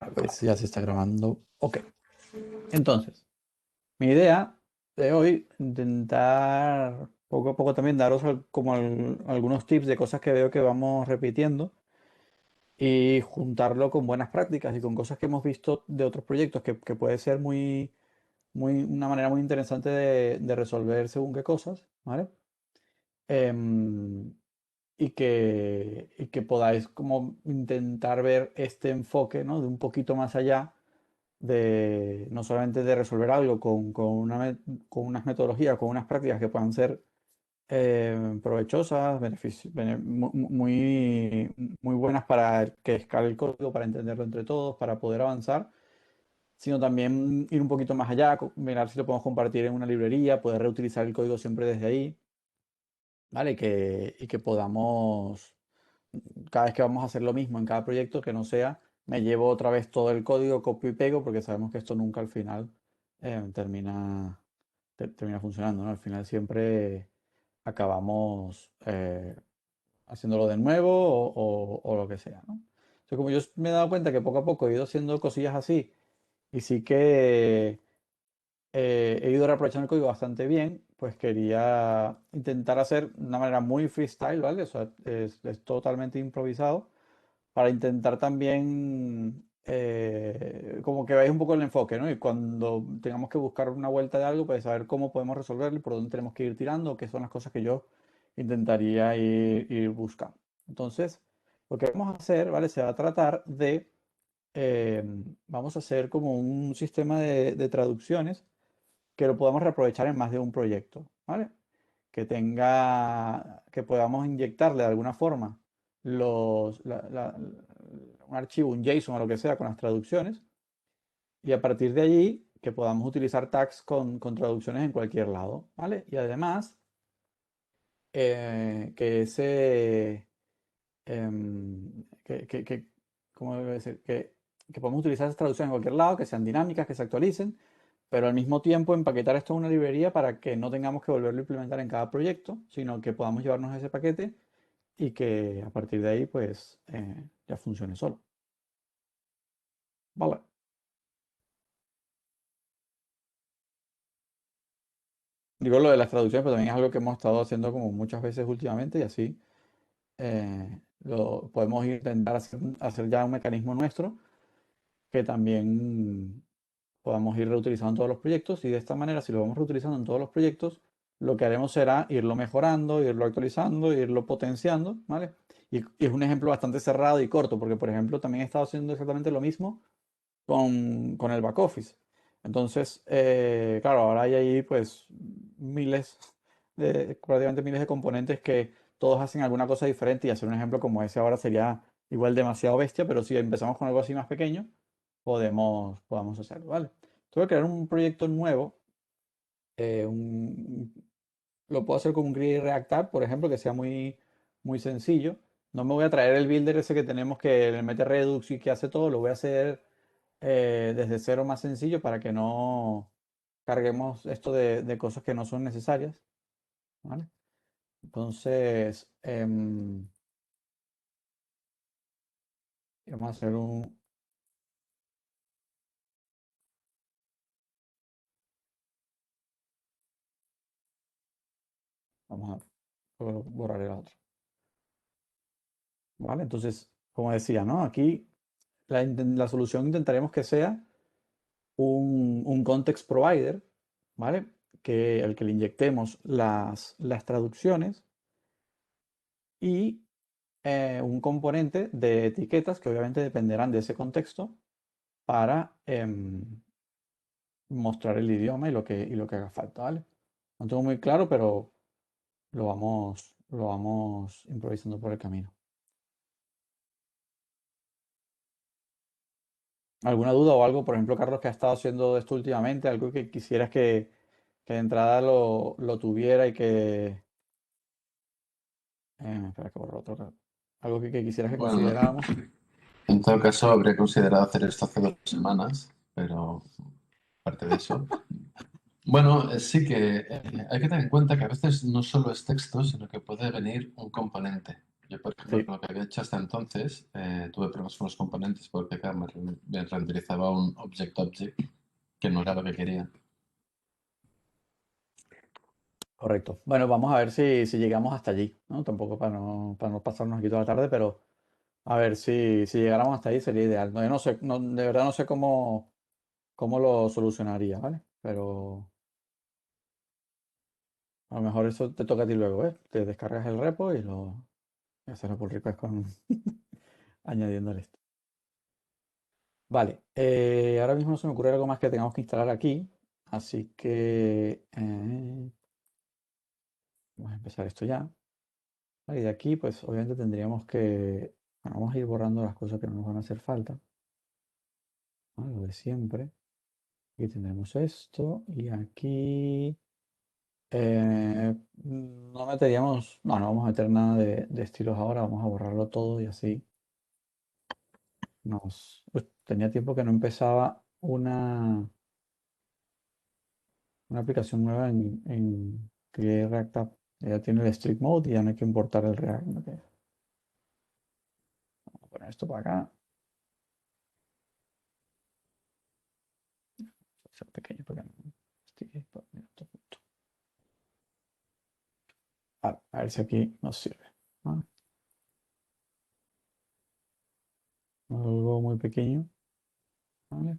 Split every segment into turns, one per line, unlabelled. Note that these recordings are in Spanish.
A ver si ya se está grabando. Ok. Entonces, mi idea de hoy, intentar poco a poco también daros algunos tips de cosas que veo que vamos repitiendo y juntarlo con buenas prácticas y con cosas que hemos visto de otros proyectos que puede ser una manera muy interesante de resolver según qué cosas, ¿vale? Em, y que podáis como intentar ver este enfoque, ¿no? De un poquito más allá de no solamente de resolver algo con unas metodologías, con unas prácticas que puedan ser provechosas, muy buenas para que escale el código, para entenderlo entre todos, para poder avanzar, sino también ir un poquito más allá, mirar si lo podemos compartir en una librería, poder reutilizar el código siempre desde ahí, ¿vale? Y que podamos, cada vez que vamos a hacer lo mismo en cada proyecto, que no sea, me llevo otra vez todo el código, copio y pego, porque sabemos que esto nunca al final termina funcionando, ¿no? Al final siempre acabamos haciéndolo de nuevo o lo que sea, ¿no? Entonces, como yo me he dado cuenta que poco a poco he ido haciendo cosillas así y sí que he ido reaprovechando el código bastante bien, pues quería intentar hacer de una manera muy freestyle, ¿vale? O sea, es totalmente improvisado para intentar también como que veáis un poco el enfoque, ¿no? Y cuando tengamos que buscar una vuelta de algo, pues saber cómo podemos resolverlo y por dónde tenemos que ir tirando, qué son las cosas que yo intentaría ir buscando. Entonces, lo que vamos a hacer, ¿vale? Se va a tratar de, eh, vamos a hacer como un sistema de traducciones que lo podamos reaprovechar en más de un proyecto, ¿vale? Que podamos inyectarle de alguna forma un archivo, un JSON o lo que sea con las traducciones y a partir de allí que podamos utilizar tags con traducciones en cualquier lado, ¿vale? Y además que ¿cómo debe decir? Que podamos utilizar esas traducciones en cualquier lado, que sean dinámicas, que se actualicen, pero al mismo tiempo empaquetar esto en una librería para que no tengamos que volverlo a implementar en cada proyecto, sino que podamos llevarnos ese paquete y que a partir de ahí pues ya funcione solo. Vale. Digo lo de las traducciones, pero también es algo que hemos estado haciendo como muchas veces últimamente y así lo podemos intentar hacer ya un mecanismo nuestro que también podamos ir reutilizando en todos los proyectos y de esta manera, si lo vamos reutilizando en todos los proyectos, lo que haremos será irlo mejorando, irlo actualizando, irlo potenciando, ¿vale? Y es un ejemplo bastante cerrado y corto, porque por ejemplo también he estado haciendo exactamente lo mismo con el back office. Entonces, claro, ahora hay ahí pues prácticamente miles de componentes que todos hacen alguna cosa diferente y hacer un ejemplo como ese ahora sería igual demasiado bestia, pero si empezamos con algo así más pequeño, podamos hacerlo, ¿vale? Tengo que crear un proyecto nuevo, eh, un- lo puedo hacer con un Grid React App, por ejemplo, que sea muy sencillo. No me voy a traer el builder ese que tenemos que le mete Redux y que hace todo, lo voy a hacer desde cero más sencillo para que no carguemos esto de cosas que no son necesarias, ¿vale? Entonces, vamos a hacer vamos a borrar el otro, ¿vale? Entonces, como decía, ¿no? Aquí la solución intentaremos que sea un context provider, ¿vale? Al que le inyectemos las traducciones y un componente de etiquetas que obviamente dependerán de ese contexto para mostrar el idioma y lo que haga falta, ¿vale? No tengo muy claro, pero lo vamos improvisando por el camino. ¿Alguna duda o algo, por ejemplo, Carlos, que ha estado haciendo esto últimamente? Algo que quisieras que de entrada lo tuviera y que... espera que borro otro. Algo que quisieras que
Bueno,
consideráramos.
en todo caso habría considerado hacer esto hace 2 semanas, pero aparte de eso. Bueno, sí que hay que tener en cuenta que a veces no solo es texto, sino que puede venir un componente. Yo, por ejemplo,
Sí,
con lo que había hecho hasta entonces, tuve problemas con los componentes porque claro, me renderizaba un object que no era lo que quería.
correcto. Bueno, vamos a ver si llegamos hasta allí, ¿no? Tampoco para no pasarnos aquí toda la tarde, pero a ver si llegáramos hasta ahí sería ideal. No, yo no sé, de verdad no sé cómo lo solucionaría, ¿vale? Pero a lo mejor eso te toca a ti luego, ¿eh? Te descargas el repo y haces la pull request con añadiendo esto. Vale, ahora mismo se me ocurre algo más que tengamos que instalar aquí, así que vamos a empezar esto ya. Vale, y de aquí, pues obviamente tendríamos que, bueno, vamos a ir borrando las cosas que no nos van a hacer falta, ¿no? Lo de siempre. Aquí tendremos esto y aquí no meteríamos, no vamos a meter nada de estilos ahora, vamos a borrarlo todo y así tenía tiempo que no empezaba una aplicación nueva en Create React App. Ya tiene el strict mode y ya no hay que importar el React. ¿No? Vamos a poner esto para acá. Ser pequeño para que no mira, esto junto. A ver si aquí nos sirve. ¿Vale? Algo muy pequeño. ¿Vale?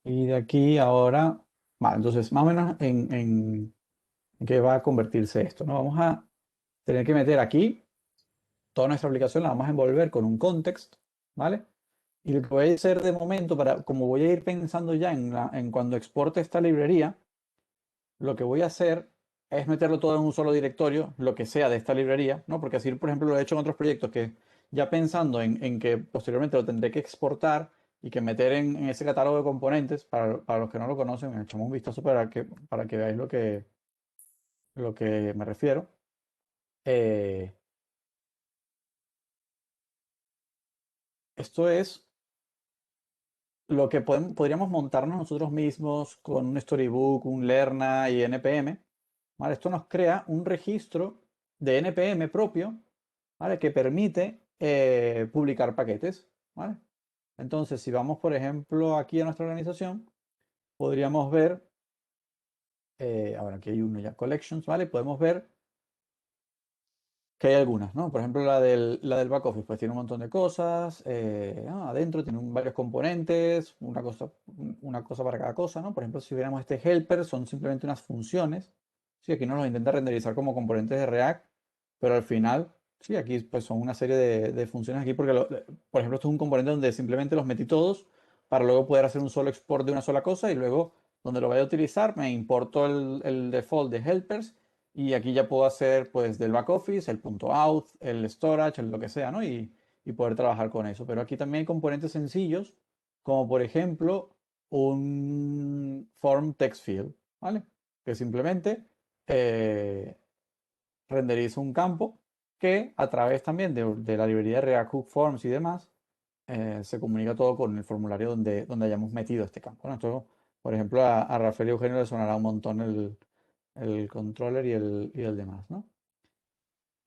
Y de aquí ahora, vale, entonces más o menos en qué va a convertirse esto, ¿no? Vamos a tener que meter aquí toda nuestra aplicación, la vamos a envolver con un context, ¿vale? Y lo que voy a hacer de momento, como voy a ir pensando ya en cuando exporte esta librería, lo que voy a hacer es meterlo todo en un solo directorio, lo que sea de esta librería, ¿no? Porque así, por ejemplo, lo he hecho en otros proyectos que ya pensando en que posteriormente lo tendré que exportar y que meter en ese catálogo de componentes, para los que no lo conocen, echamos un vistazo para que veáis lo que me refiero. Eh, Esto es lo que podríamos montarnos nosotros mismos con un Storybook, un Lerna y NPM. ¿Vale? Esto nos crea un registro de NPM propio, ¿vale? Que permite publicar paquetes. ¿Vale? Entonces, si vamos, por ejemplo, aquí a nuestra organización, podríamos ver, ahora aquí hay uno ya, Collections, ¿vale? Podemos ver que hay algunas, ¿no? Por ejemplo, la del back office, pues tiene un montón de cosas. Adentro tiene varios componentes, una cosa para cada cosa, ¿no? Por ejemplo, si viéramos este helper, son simplemente unas funciones. Sí, aquí nos lo intenta renderizar como componentes de React, pero al final, sí, aquí pues son una serie de funciones aquí, porque, por ejemplo, esto es un componente donde simplemente los metí todos para luego poder hacer un solo export de una sola cosa y luego, donde lo vaya a utilizar, me importo el default de helpers y aquí ya puedo hacer pues del back office, el punto .out, el storage, lo que sea, ¿no? Y poder trabajar con eso. Pero aquí también hay componentes sencillos, como por ejemplo un form text field, ¿vale? Que simplemente eh, renderiza un campo que a través también de la librería de React Hook Forms y demás, se comunica todo con el formulario donde hayamos metido este campo, ¿no? Esto, por ejemplo, a Rafael y Eugenio le sonará un montón el controller y el demás, ¿no?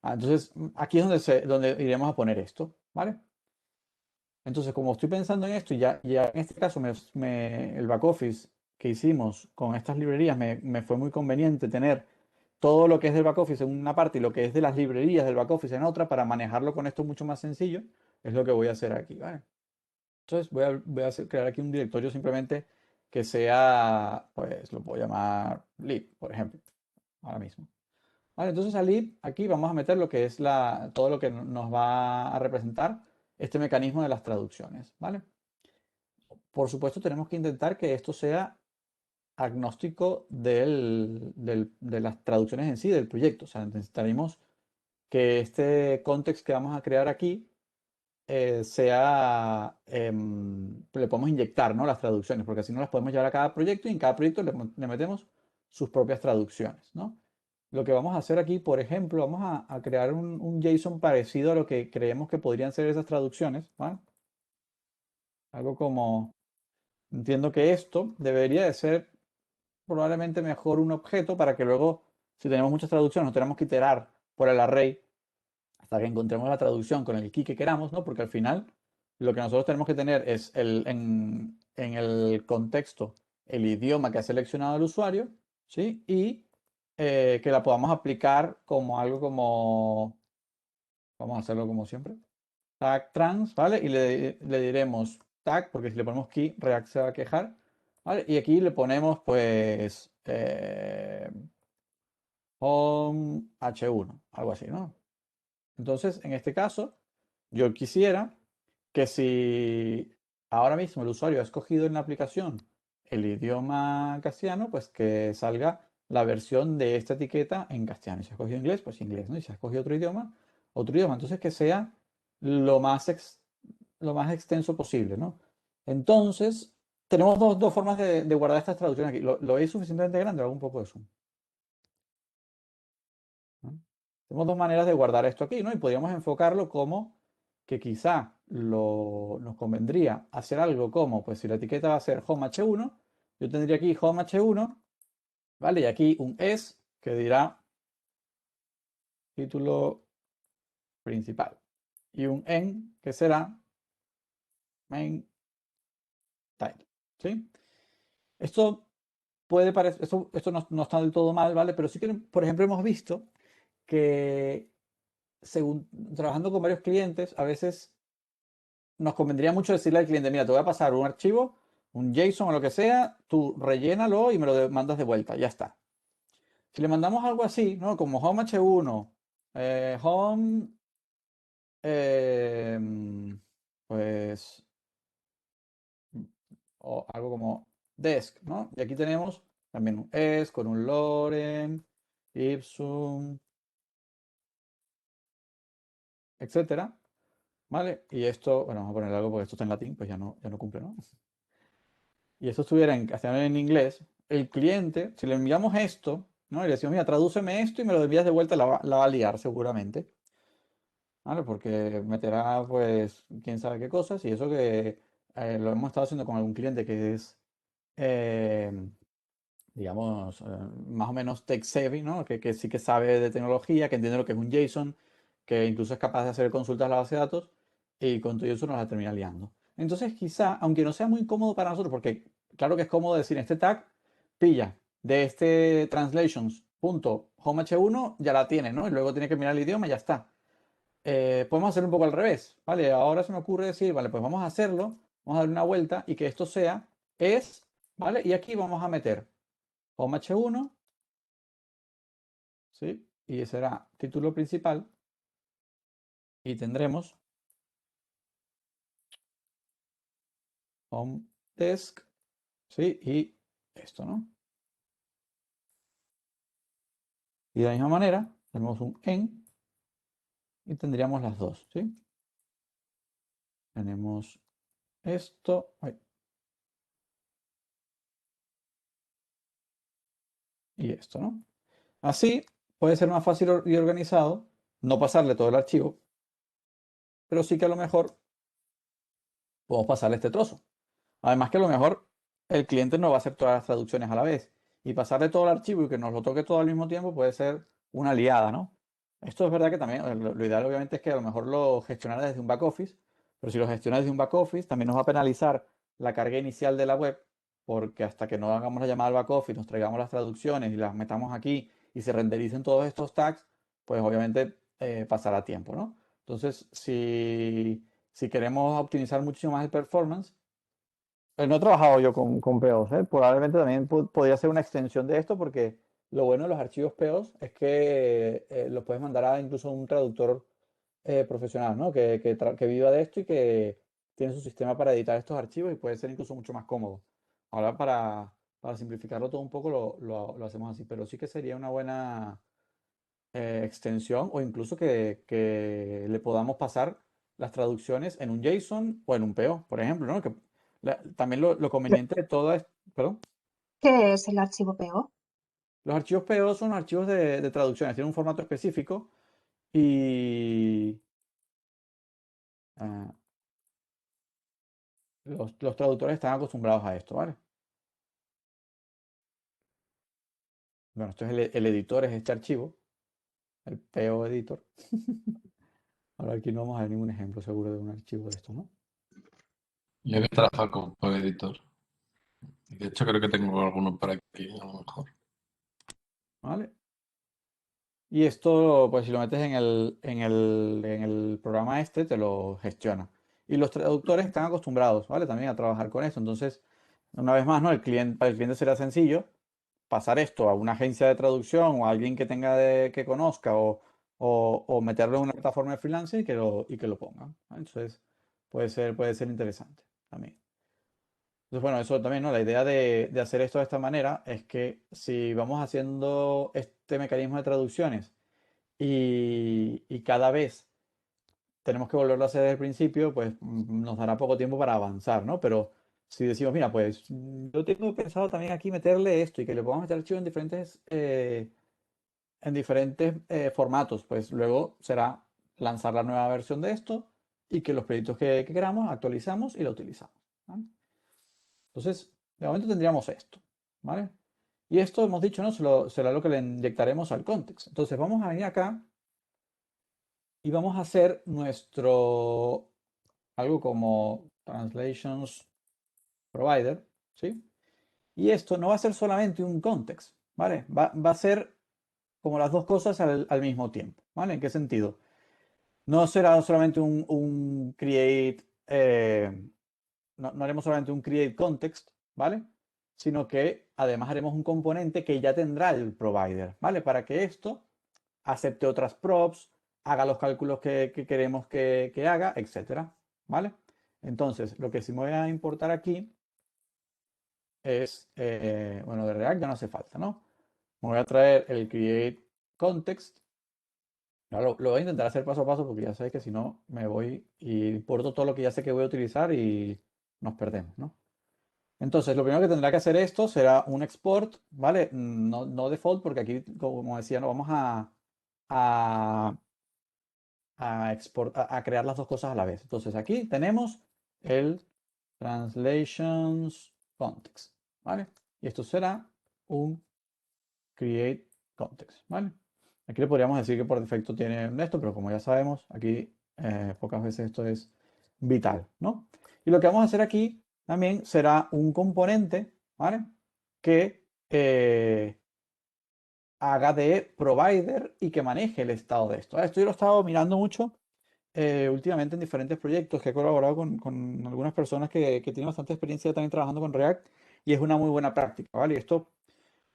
Entonces, aquí es donde iremos a poner esto, ¿vale? Entonces, como estoy pensando en esto, y ya en este caso el back office que hicimos con estas librerías me fue muy conveniente tener todo lo que es del back office en una parte y lo que es de las librerías del back office en otra para manejarlo con esto mucho más sencillo, es lo que voy a hacer aquí, ¿vale? Entonces, crear aquí un directorio simplemente que sea, pues lo puedo llamar lib, por ejemplo, ahora mismo. Vale, entonces aquí vamos a meter lo que es todo lo que nos va a representar este mecanismo de las traducciones, ¿vale? Por supuesto, tenemos que intentar que esto sea agnóstico de las traducciones en sí, del proyecto. O sea, necesitaremos que este context que vamos a crear aquí le podemos inyectar, ¿no? Las traducciones, porque así no las podemos llevar a cada proyecto y en cada proyecto le metemos sus propias traducciones, ¿no? Lo que vamos a hacer aquí, por ejemplo, vamos a crear un JSON parecido a lo que creemos que podrían ser esas traducciones, ¿vale? Algo como, entiendo que esto debería de ser probablemente mejor un objeto para que luego, si tenemos muchas traducciones, no tenemos que iterar por el array hasta que encontremos la traducción con el key que queramos, ¿no? Porque al final lo que nosotros tenemos que tener es en el contexto el idioma que ha seleccionado el usuario, ¿sí? Y que la podamos aplicar como algo como, vamos a hacerlo como siempre, tag trans, ¿vale? Y le diremos tag, porque si le ponemos key, React se va a quejar, ¿vale? Y aquí le ponemos, pues, home h1, algo así, ¿no? Entonces, en este caso, yo quisiera que si ahora mismo el usuario ha escogido en la aplicación el idioma castellano, pues que salga la versión de esta etiqueta en castellano. Y si ha escogido inglés, pues inglés, ¿no? Y si ha escogido otro idioma, otro idioma. Entonces, que sea lo más, lo más extenso posible, ¿no? Entonces, tenemos dos formas de guardar estas traducciones aquí. ¿Lo veis suficientemente grande? Hago un poco de zoom, ¿no? Tenemos dos maneras de guardar esto aquí, ¿no? Y podríamos enfocarlo como que quizá nos convendría hacer algo como, pues si la etiqueta va a ser home h1, yo tendría aquí home h1, ¿vale? Y aquí un es que dirá título principal. Y un en que será main title, ¿sí? Esto puede parecer, esto no está del todo mal, ¿vale? Pero sí que, por ejemplo, hemos visto que según trabajando con varios clientes, a veces nos convendría mucho decirle al cliente, mira, te voy a pasar un archivo, un JSON o lo que sea, tú rellénalo y me lo mandas de vuelta, ya está. Si le mandamos algo así, ¿no? Como home h1, home, pues, o algo como desk, ¿no? Y aquí tenemos también un es con un lorem, ipsum, etcétera, ¿vale? Y esto, bueno, vamos a poner algo porque esto está en latín, pues ya no cumple, ¿no? Y esto estuviera en castellano y en inglés, el cliente, si le enviamos esto, ¿no? Y le decimos, mira, tradúceme esto y me lo envías de vuelta, la va a liar seguramente, ¿vale? Porque meterá, pues, quién sabe qué cosas, y eso que lo hemos estado haciendo con algún cliente que es, eh, digamos, más o menos tech savvy, ¿no? Que sí que sabe de tecnología, que entiende lo que es un JSON, que incluso es capaz de hacer consultas a la base de datos, y con todo eso nos la termina liando. Entonces, quizá, aunque no sea muy cómodo para nosotros, porque claro que es cómodo decir, este tag pilla de este translations.home h1, ya la tiene, ¿no? Y luego tiene que mirar el idioma y ya está. Podemos hacer un poco al revés, ¿vale? Ahora se me ocurre decir, vale, pues vamos a hacerlo, vamos a darle una vuelta y que esto sea es, ¿vale? Y aquí vamos a meter home h1, ¿sí? Y será título principal y tendremos home desk, ¿sí? Y esto, ¿no? Y de la misma manera, tenemos un en y tendríamos las dos, ¿sí? Tenemos esto, ay, y esto, ¿no? Así puede ser más fácil y organizado, no pasarle todo el archivo, pero sí que a lo mejor podemos pasarle este trozo. Además que a lo mejor el cliente no va a hacer todas las traducciones a la vez y pasarle todo el archivo y que nos lo toque todo al mismo tiempo puede ser una liada, ¿no? Esto es verdad que también lo ideal obviamente es que a lo mejor lo gestionara desde un back office, pero si lo gestiona desde un back office también nos va a penalizar la carga inicial de la web porque hasta que no hagamos la llamada al back office, nos traigamos las traducciones y las metamos aquí y se rendericen todos estos tags, pues obviamente pasará tiempo, ¿no? Entonces, si queremos optimizar muchísimo más el performance, no he trabajado yo con POs, ¿eh? Probablemente también podría ser una extensión de esto porque lo bueno de los archivos POs es que los puedes mandar a incluso un traductor profesional, ¿no? Que viva de esto y que tiene su sistema para editar estos archivos y puede ser incluso mucho más cómodo. Ahora para simplificarlo todo un poco lo hacemos así, pero sí que sería una buena extensión o incluso que le podamos pasar las traducciones en un JSON o en un PO, por ejemplo, ¿no? Que también lo conveniente de todo es, perdón,
¿Qué es el archivo PO?
los archivos PO son archivos de traducciones, tienen un formato específico y ah, los traductores están acostumbrados a esto, ¿vale? Bueno, esto es el editor, es este archivo, el PO editor. Ahora aquí no vamos a ver ningún ejemplo seguro de un archivo de esto, ¿no?
Yo he trabajado con PubEditor. De hecho, creo que tengo alguno por aquí, a lo mejor.
¿Vale? Y esto, pues si lo metes en el programa este, te lo gestiona. Y los traductores están acostumbrados, ¿vale? También a trabajar con esto. Entonces, una vez más, ¿no? Para el cliente será sencillo pasar esto a una agencia de traducción o a alguien que tenga que conozca o meterlo en una plataforma de freelance y que lo pongan, ¿vale? Entonces, puede ser interesante también. Entonces, bueno, eso también, ¿no? La idea de hacer esto de esta manera es que si vamos haciendo este mecanismo de traducciones y cada vez tenemos que volverlo a hacer desde el principio, pues nos dará poco tiempo para avanzar, ¿no? Pero si decimos, mira, pues yo tengo pensado también aquí meterle esto y que le podamos meter archivos en diferentes formatos, pues luego será lanzar la nueva versión de esto y que los proyectos que queramos actualizamos y lo utilizamos, ¿vale? Entonces, de momento tendríamos esto, ¿vale? Y esto hemos dicho, ¿no? Será lo que le inyectaremos al context. Entonces vamos a venir acá y vamos a hacer algo como translations provider, ¿sí? Y esto no va a ser solamente un context, ¿vale? Va a ser como las dos cosas al mismo tiempo, ¿vale? ¿En qué sentido? No será solamente un create, no haremos solamente un create context, ¿vale? Sino que además haremos un componente que ya tendrá el provider, ¿vale? Para que esto acepte otras props, haga los cálculos que queremos que haga, etcétera, ¿vale? Entonces, lo que sí me voy a importar aquí es, bueno, de React ya no hace falta, ¿no? Me voy a traer el create context. Lo voy a intentar hacer paso a paso porque ya sé que si no me voy y importo todo lo que ya sé que voy a utilizar y nos perdemos, ¿no? Entonces, lo primero que tendrá que hacer esto será un export, ¿vale? No default porque aquí, como decía, no vamos a a crear las dos cosas a la vez. Entonces aquí tenemos el translations context, ¿vale? Y esto será un create context, ¿vale? Aquí le podríamos decir que por defecto tiene esto, pero como ya sabemos, aquí pocas veces esto es vital, ¿no? Y lo que vamos a hacer aquí también será un componente, ¿vale? Que haga de provider y que maneje el estado de esto. Esto yo lo he estado mirando mucho últimamente en diferentes proyectos que he colaborado con algunas personas que tienen bastante experiencia también trabajando con React y es una muy buena práctica, ¿vale? Y esto,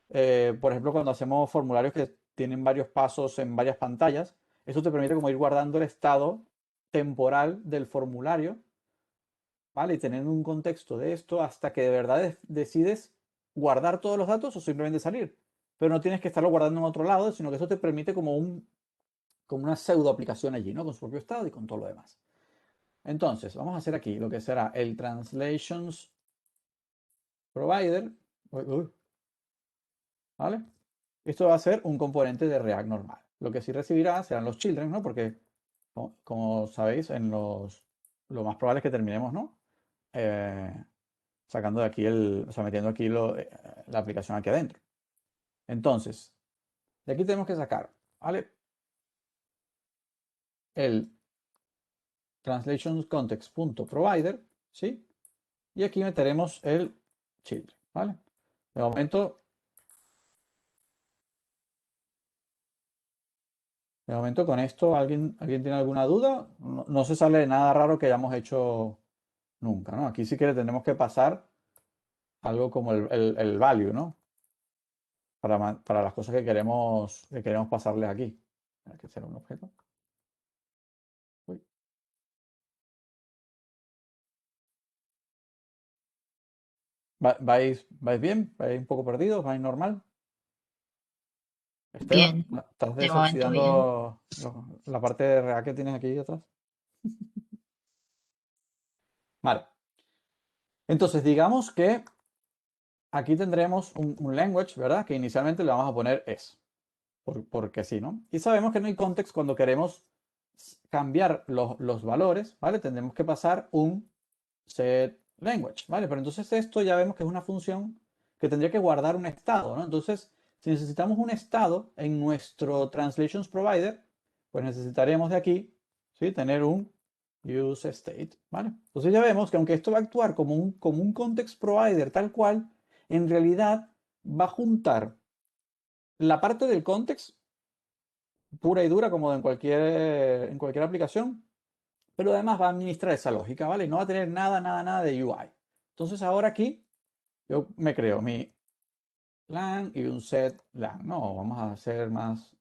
por ejemplo, cuando hacemos formularios que tienen varios pasos en varias pantallas, esto te permite como ir guardando el estado temporal del formulario, ¿vale? Y tener un contexto de esto hasta que de verdad decides guardar todos los datos o simplemente salir. Pero no tienes que estarlo guardando en otro lado, sino que eso te permite como una pseudo aplicación allí, ¿no? Con su propio estado y con todo lo demás. Entonces, vamos a hacer aquí lo que será el translations provider. ¿Vale? Esto va a ser un componente de React normal. Lo que sí recibirá serán los children, ¿no? Porque, como sabéis, lo más probable es que terminemos, ¿no? Sacando de aquí o sea, metiendo aquí la aplicación aquí adentro. Entonces, de aquí tenemos que sacar, ¿vale? El translationscontext.provider, ¿sí? Y aquí meteremos el children, ¿vale? De momento con esto, ¿alguien tiene alguna duda? No se sale nada raro que hayamos hecho nunca, ¿no? Aquí sí que le tenemos que pasar algo como el value, ¿no? Para las cosas que queremos pasarles aquí. Hay que hacer un objeto. Uy. ¿Vais bien? ¿Vais un poco perdidos? ¿Vais normal? Esteban,
Bien,
¿estás
de momento bien.
desoxidando la parte de React que tienes aquí atrás? Vale. Entonces, digamos que aquí tendremos un language, ¿verdad? Que inicialmente le vamos a poner es, porque sí, ¿no? Y sabemos que en el context, cuando queremos cambiar los valores, ¿vale? Tendremos que pasar un set language, ¿vale? Pero entonces esto ya vemos que es una función que tendría que guardar un estado, ¿no? Entonces, si necesitamos un estado en nuestro translations provider, pues necesitaremos de aquí ¿sí? Tener un use state, ¿vale? Entonces ya vemos que aunque esto va a actuar como un context provider tal cual, en realidad va a juntar la parte del context pura y dura como en cualquier aplicación, pero además va a administrar esa lógica, ¿vale? Y no va a tener nada de UI. Entonces ahora aquí yo me creo mi lang y un set lang. No, vamos a hacer más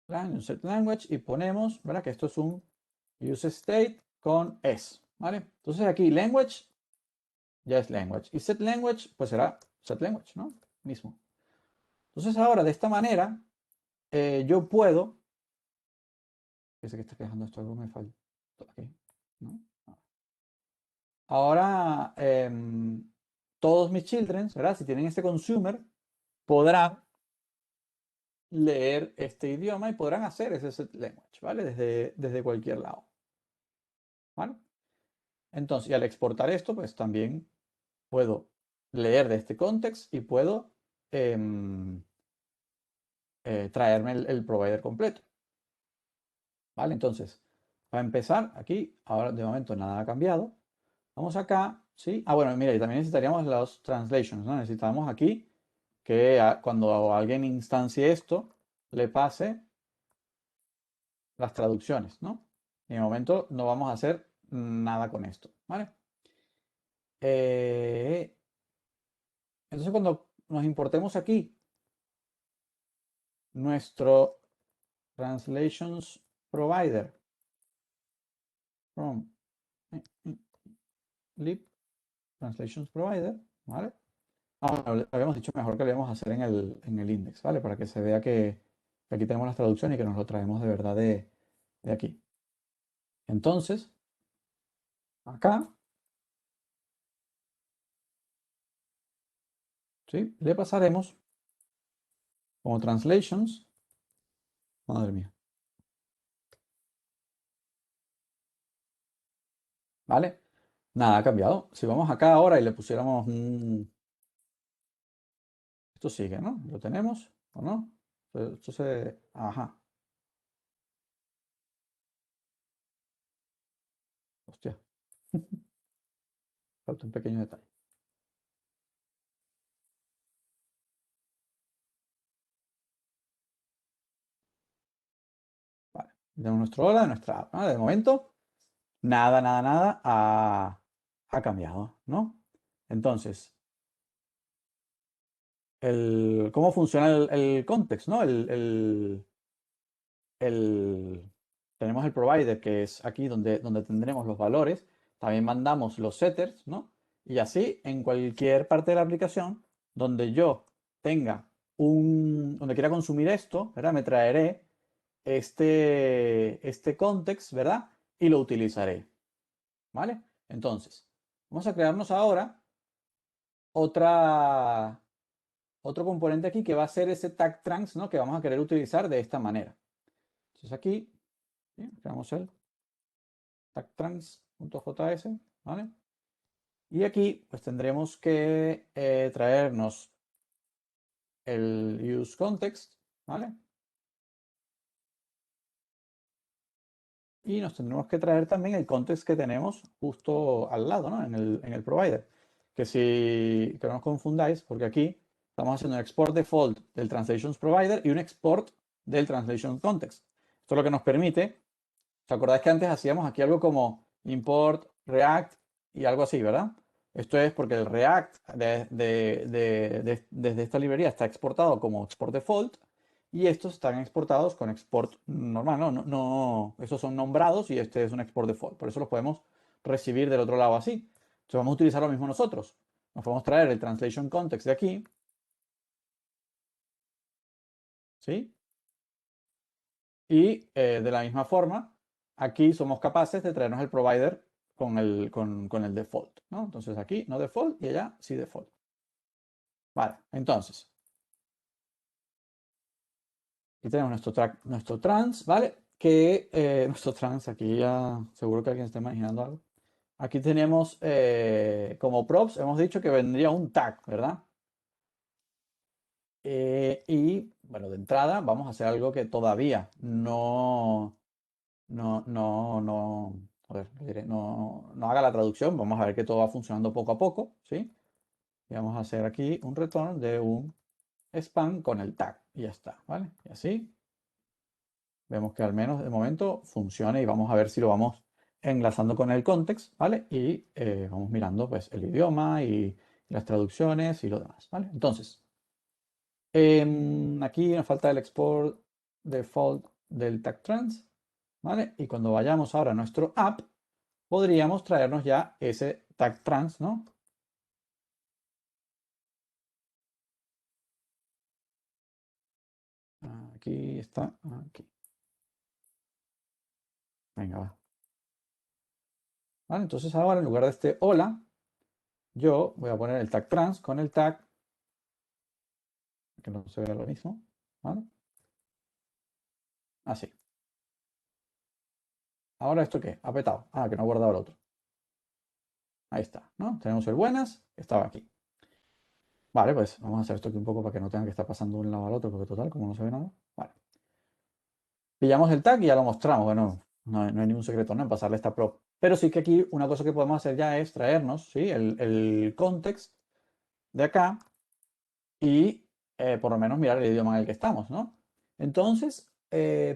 lang, un set language y ponemos, ¿verdad? Que esto es un use state con s, ¿vale? Entonces aquí language ya es language y set language pues será set language, ¿no? Mismo. Entonces ahora de esta manera yo puedo, que sé que está quejando esto, algo me falta aquí, ¿no? Ahora todos mis children, ¿verdad? Si tienen este consumer, podrán leer este idioma y podrán hacer ese set language, ¿vale? Desde cualquier lado, ¿vale? Entonces, y al exportar esto, pues también puedo leer de este context y puedo traerme el provider completo, ¿vale? Entonces, para empezar, aquí, ahora de momento nada ha cambiado. Vamos acá, ¿sí? Ah, bueno, mira, y también necesitaríamos los translations, ¿no? Necesitamos aquí que cuando alguien instancie esto, le pase las traducciones, ¿no? En el momento no vamos a hacer nada con esto, ¿vale? Entonces cuando nos importemos aquí nuestro translations provider from lib translations provider, ¿vale? Habíamos dicho mejor que lo íbamos a hacer en el index, ¿vale? Para que se vea que aquí tenemos las traducciones y que nos lo traemos de verdad de aquí. Entonces, acá, ¿sí? Le pasaremos como translations. Madre mía. ¿Vale? Nada ha cambiado. Si vamos acá ahora y le pusiéramos un... Esto sigue, ¿no? ¿Lo tenemos o no? Esto se... Ajá. Hostia. Falta un pequeño detalle. Vale. Tenemos nuestro hola, nuestra app, ¿no? De momento, nada ha cambiado, ¿no? Entonces, ¿cómo funciona el context, ¿no? Tenemos el provider, que es aquí donde tendremos los valores. También mandamos los setters, ¿no? Y así, en cualquier parte de la aplicación donde yo tenga donde quiera consumir esto, ¿verdad? Me traeré este context, ¿verdad? Y lo utilizaré, ¿vale? Entonces, vamos a crearnos ahora otro componente aquí que va a ser ese tag trans, ¿no? Que vamos a querer utilizar de esta manera. Entonces aquí, ¿sí? Creamos el tagtrans.js, ¿vale? Y aquí pues tendremos que traernos el useContext, ¿vale? Y nos tendremos que traer también el context que tenemos justo al lado, ¿no? En el provider. Que no nos confundáis, porque aquí estamos haciendo un export default del translations provider y un export del translation context. Esto es lo que nos permite. ¿Os acordáis que antes hacíamos aquí algo como import, react y algo así, ¿verdad? Esto es porque el React desde esta librería está exportado como export default y estos están exportados con export normal, ¿no? Esos son nombrados y este es un export default. Por eso los podemos recibir del otro lado así. Entonces vamos a utilizar lo mismo nosotros. Nos podemos traer el translation context de aquí, ¿sí? Y de la misma forma, aquí somos capaces de traernos el provider con el default, ¿no? Entonces aquí no default y allá sí default. Vale, entonces, aquí tenemos nuestro trans, ¿vale? Nuestro trans, aquí ya seguro que alguien está imaginando algo. Aquí tenemos como props, hemos dicho que vendría un tag, ¿verdad? Y bueno, de entrada vamos a hacer algo que todavía no, a ver, lo diré, no haga la traducción. Vamos a ver que todo va funcionando poco a poco, ¿sí? Y vamos a hacer aquí un return de un span con el tag y ya está, ¿vale? Y así vemos que al menos de momento funciona y vamos a ver si lo vamos enlazando con el context, ¿vale? Y vamos mirando pues el idioma y las traducciones y lo demás, ¿vale? Entonces, aquí nos falta el export default del tag trans, ¿vale? Y cuando vayamos ahora a nuestro app, podríamos traernos ya ese tag trans, ¿no? Aquí está, aquí. Venga, va. ¿Vale? Entonces ahora en lugar de este hola, yo voy a poner el tag trans con el tag, que no se vea lo mismo, ¿vale? Así. Ahora esto qué, ha petado. Ah, que no ha guardado el otro. Ahí está, ¿no? Tenemos el buenas, estaba aquí. Vale, pues vamos a hacer esto aquí un poco para que no tengan que estar pasando de un lado al otro, porque total, como no se ve nada. Vale. Pillamos el tag y ya lo mostramos. Bueno, no hay ningún secreto, ¿no? En pasarle esta prop. Pero sí que aquí una cosa que podemos hacer ya es traernos, ¿sí? El context de acá y por lo menos mirar el idioma en el que estamos, ¿no? Entonces,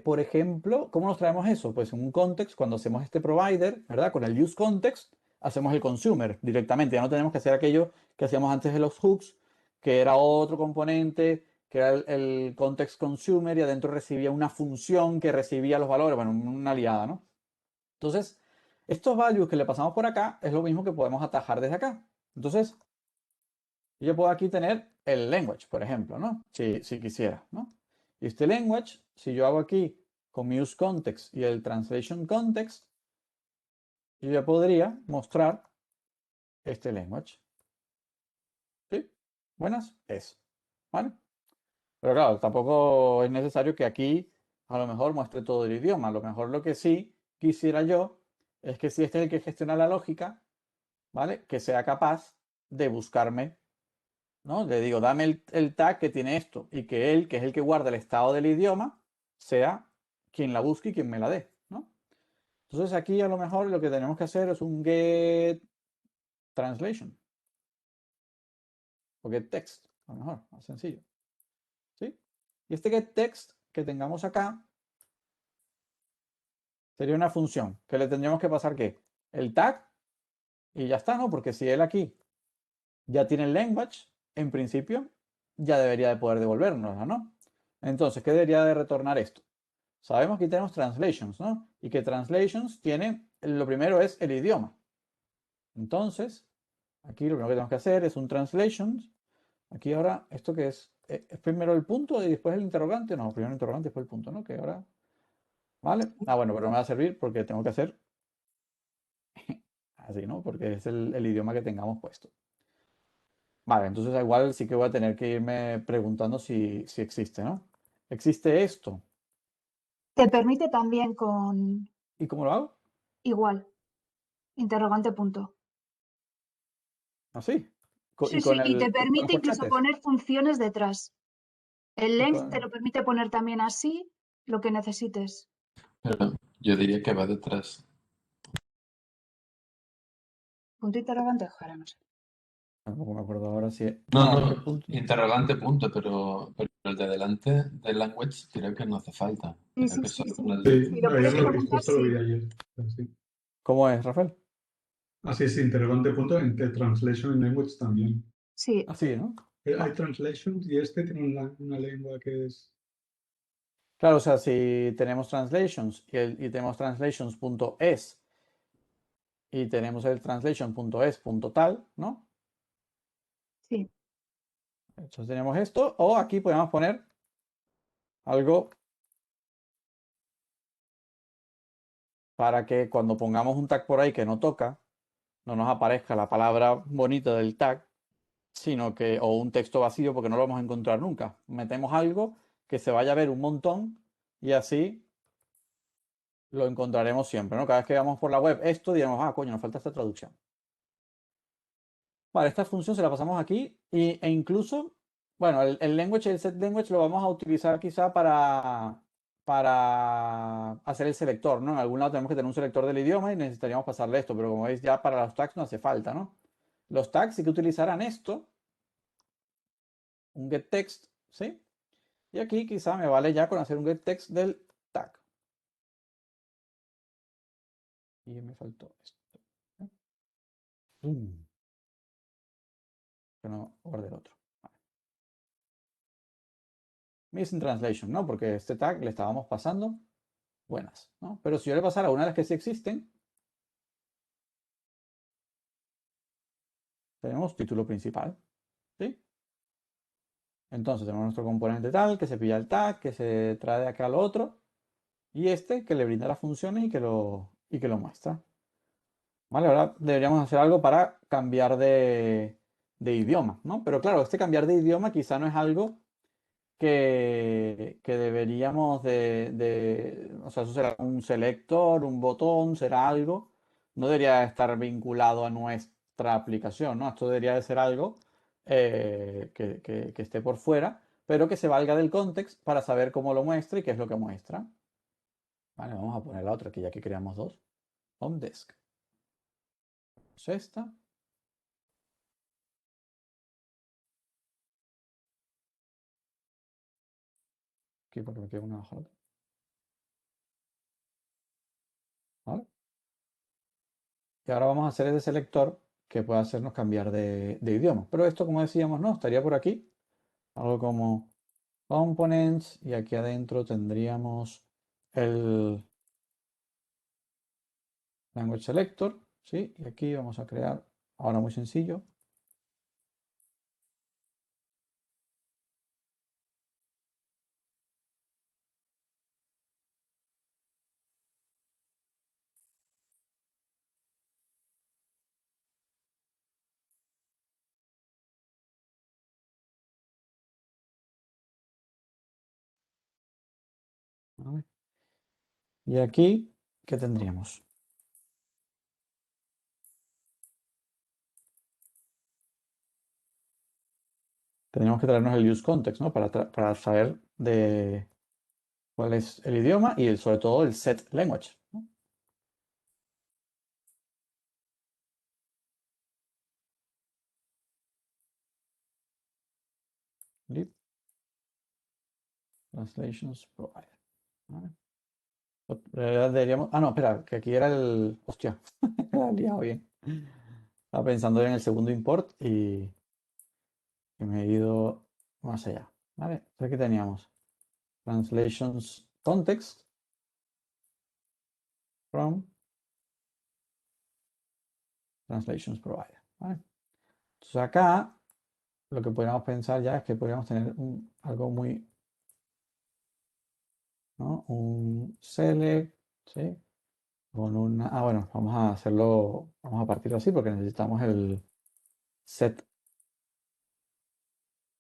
por ejemplo, ¿cómo nos traemos eso? Pues en un context, cuando hacemos este provider, ¿verdad? Con el use context, hacemos el consumer directamente. Ya no tenemos que hacer aquello que hacíamos antes de los hooks, que era otro componente, que era el context consumer y adentro recibía una función que recibía los valores, bueno, una aliada, ¿no? Entonces, estos values que le pasamos por acá es lo mismo que podemos atajar desde acá. Entonces, yo puedo aquí tener el language, por ejemplo, ¿no? Si quisiera, ¿no? Y este language, si yo hago aquí con mi use context y el translation context, yo ya podría mostrar este language. ¿Sí? Buenas, es. ¿Vale? Pero claro, tampoco es necesario que aquí a lo mejor muestre todo el idioma. A lo mejor lo que sí quisiera yo es que si este es el que gestiona la lógica, ¿vale? Que sea capaz de buscarme, ¿no? Le digo, dame el tag que tiene esto y que él, que es el que guarda el estado del idioma, sea quien la busque y quien me la dé, ¿no? Entonces aquí a lo mejor lo que tenemos que hacer es un get translation o get text, a lo mejor, más sencillo, ¿sí? Y este get text que tengamos acá sería una función que le tendríamos que pasar ¿qué? El tag y ya está, ¿no? Porque si él aquí ya tiene el language, en principio ya debería de poder devolvernos, ¿no? Entonces, ¿qué debería de retornar esto? Sabemos que tenemos translations, ¿no? Y que translations tiene, lo primero es el idioma. Entonces, aquí lo primero que tenemos que hacer es un translations. Aquí ahora, ¿esto qué es? ¿Es primero el punto y después el interrogante? No, primero el interrogante y después el punto, ¿no? Que ahora, ¿vale? Ah, bueno, pero no me va a servir porque tengo que hacer así, ¿no? Porque es el idioma que tengamos puesto. Vale, entonces igual sí que voy a tener que irme preguntando si existe, ¿no? ¿Existe esto?
Te permite también con
¿Y cómo lo hago?
igual, interrogante punto.
Así.
Sí,
Y
sí,
con
y te
con los
permite incluso
corchetes.
poner funciones detrás. El
Y
length te lo
con-
permite poner también así, lo que necesites.
Pero yo diría que va detrás.
Punto interrogante, ojalá, no sé.
Tampoco me acuerdo ahora si.
No,
No, ¿qué
no,
punto?
interrogante punto, pero el de delante del language creo que no hace falta.
Sí,
Creo
sí,
que
sí,
solo
sí.
con el
Sí,
Si lo
ayer
puedes
lo vi,
preguntar,
justo lo
sí.
vi ayer. Así,
¿Cómo es, Rafael?
así sí, interrogante punto en que translation in language también.
Sí,
Así, ¿no?
Hay
Vale.
translations y este tiene una lengua que es.
Claro, o sea, si tenemos translations y tenemos translations.es y tenemos el translation.es.tal, ¿no?
sí.
Entonces tenemos esto, o aquí podemos poner algo para que cuando pongamos un tag por ahí que no toca, no nos aparezca la palabra bonita del tag, sino que, o un texto vacío porque no lo vamos a encontrar nunca. Metemos algo que se vaya a ver un montón y así lo encontraremos siempre, ¿no? Cada vez que veamos por la web esto, diremos, ah, coño, nos falta esta traducción. Vale, esta función se la pasamos aquí e incluso Bueno, el language y el set language lo vamos a utilizar quizá para hacer el selector, ¿no? En algún lado tenemos que tener un selector del idioma y necesitaríamos pasarle esto, pero como veis ya para los tags no hace falta, ¿no? Los tags sí que utilizarán esto, un getText, ¿sí? Y aquí quizá me vale ya con hacer un getText del tag. Y me faltó esto. Que no guardé el otro. Missing translation, ¿no? Porque este tag le estábamos pasando buenas, ¿no? Pero si yo le pasara una de las que sí existen, tenemos título principal, ¿sí? Entonces tenemos nuestro componente tal, que se pilla el tag, que se trae de acá al otro, y este que le brinda las funciones y que lo muestra. Vale, ahora deberíamos hacer algo para cambiar de idioma, ¿no? Pero claro, este cambiar de idioma quizá no es algo que deberíamos o sea, eso será un selector, un botón, será algo, no debería estar vinculado a nuestra aplicación, ¿no? Esto debería de ser algo que esté por fuera, pero que se valga del context para saber cómo lo muestra y qué es lo que muestra. Vale, vamos a poner la otra, que ya que creamos dos. Home Desk. Es esta. Aquí porque me queda una bajo la otra. ¿Vale? Y ahora vamos a hacer ese selector que pueda hacernos cambiar de idioma. Pero esto, como decíamos, no, estaría por aquí. Algo como components y aquí adentro tendríamos el language selector, ¿sí? Y aquí vamos a crear, ahora muy sencillo, ¿vale? Y aquí, ¿qué tendríamos? Tendríamos que traernos el use context, ¿no? Para saber de cuál es el idioma y sobre todo el set language, ¿no? Lib translations provider, ¿vale? Deberíamos, no, espera, que aquí era el, hostia, me he liado bien. Estaba pensando en el segundo import y me he ido más allá, ¿vale? Entonces aquí teníamos translations context from translations provider, ¿vale? Entonces acá lo que podríamos pensar ya es que podríamos tener algo muy, ¿no? Un select, ¿sí? Con una, bueno, vamos a hacerlo, vamos a partirlo así porque necesitamos el set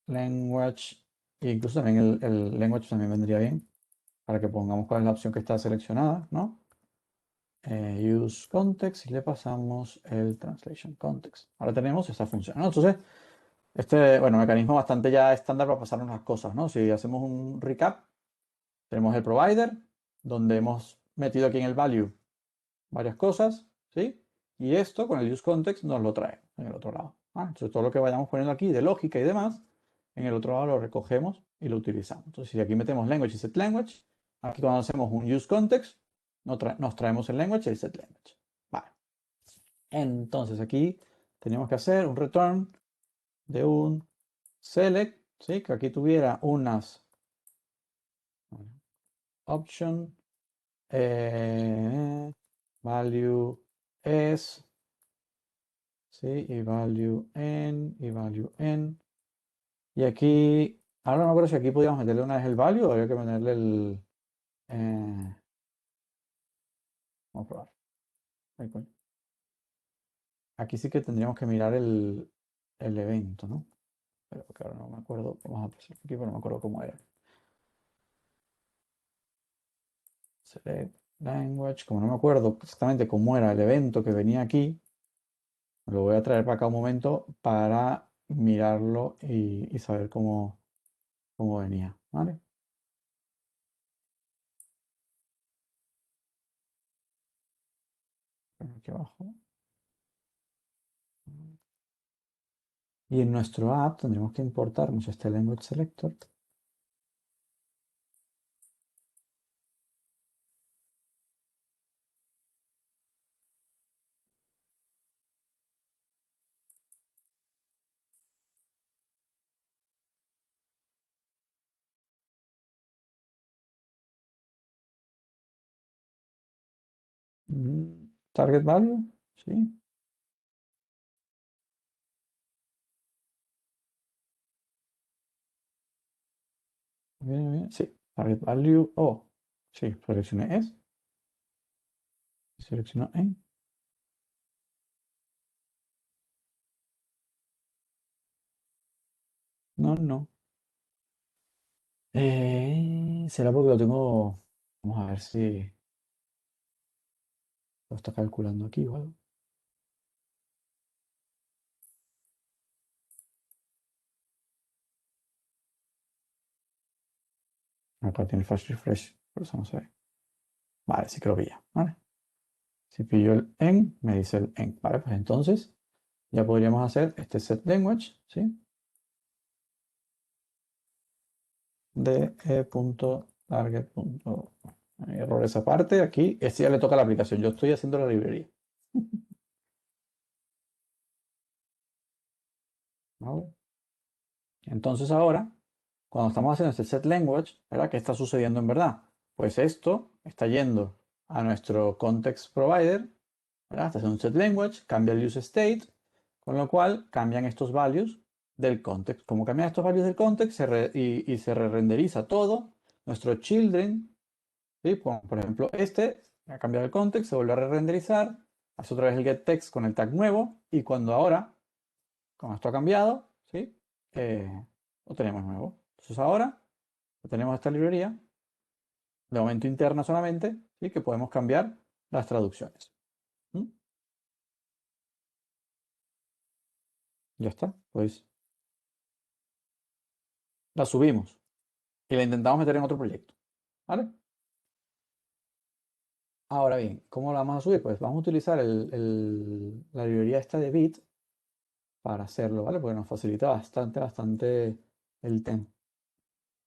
language e incluso también el language también vendría bien para que pongamos cuál es la opción que está seleccionada, ¿no? Use context y le pasamos el translation context. Ahora tenemos esta función, ¿no? Entonces, bueno, mecanismo bastante ya estándar para pasarnos las cosas, ¿no? Si hacemos un recap, tenemos el provider, donde hemos metido aquí en el value varias cosas, ¿sí? Y esto con el use context nos lo trae en el otro lado. Entonces, todo lo que vayamos poniendo aquí de lógica y demás, en el otro lado lo recogemos y lo utilizamos. Entonces, si aquí metemos language y set language, aquí cuando hacemos un use context, nos traemos el language y el set language. Vale. Entonces, aquí tenemos que hacer un return de un select, ¿sí? Que aquí tuviera unas option value es, ¿sí? Y value en. Y aquí, ahora no me acuerdo si aquí podíamos meterle una vez el value o había que meterle el. Vamos a probar. Ay, coño. Aquí sí que tendríamos que mirar el evento, ¿no? Pero que ahora no me acuerdo. Vamos a pasar aquí, pero no me acuerdo cómo era. Select language, como no me acuerdo exactamente cómo era el evento que venía aquí, me lo voy a traer para acá un momento para mirarlo y saber cómo venía, ¿vale? Aquí abajo. Y en nuestro app tendremos que importarnos este language selector. Target value, sí. Bien, bien, sí. Target value, sí, seleccioné es. Selecciono en. No. Será porque lo tengo. Vamos a ver si lo está calculando aquí o algo. Acá tiene el flash refresh, por eso no se ve. Vale, sí que lo pilla, ¿vale? Si pillo el en, me dice el en. Vale, pues entonces ya podríamos hacer este set language, ¿sí? De target. Errores aparte, aquí, este ya le toca a la aplicación. Yo estoy haciendo la librería. ¿Vale? Entonces ahora, cuando estamos haciendo este set language, ¿verdad? ¿Qué está sucediendo en verdad? Pues esto está yendo a nuestro context provider, ¿verdad? Está haciendo un set language, cambia el use state, con lo cual cambian estos values del context. Como cambian estos values del context y se re-renderiza todo, nuestro children, ¿sí? Como por ejemplo este, ha cambiado el context, se vuelve a re-renderizar, hace otra vez el getText con el tag nuevo, y cuando ahora, como esto ha cambiado, ¿sí? Lo tenemos nuevo. Entonces ahora tenemos esta librería, de momento interna solamente, ¿sí? Que podemos cambiar las traducciones. ¿Mm? Ya está, pues la subimos y la intentamos meter en otro proyecto, ¿vale? Ahora bien, ¿cómo la vamos a subir? Pues vamos a utilizar la librería esta de Bit para hacerlo, ¿vale? Porque nos facilita bastante el tema.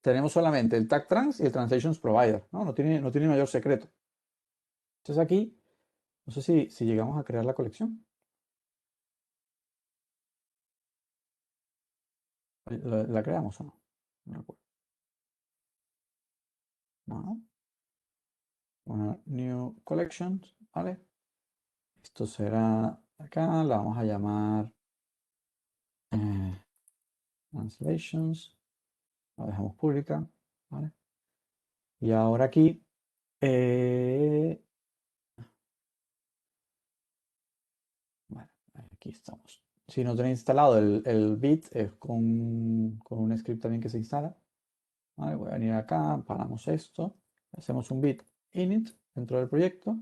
Tenemos solamente el tag trans y el translations provider, ¿no? No tiene mayor secreto. Entonces aquí, no sé si llegamos a crear la colección. ¿La creamos o no? No recuerdo. No. Bueno, new collections, ¿vale? Esto será acá, la vamos a llamar translations, la dejamos pública, ¿vale? Y ahora aquí, bueno, aquí estamos. Si no tenéis instalado el bit, es con un script también que se instala. ¿Vale? Voy a venir acá, paramos esto, hacemos un bit init dentro del proyecto,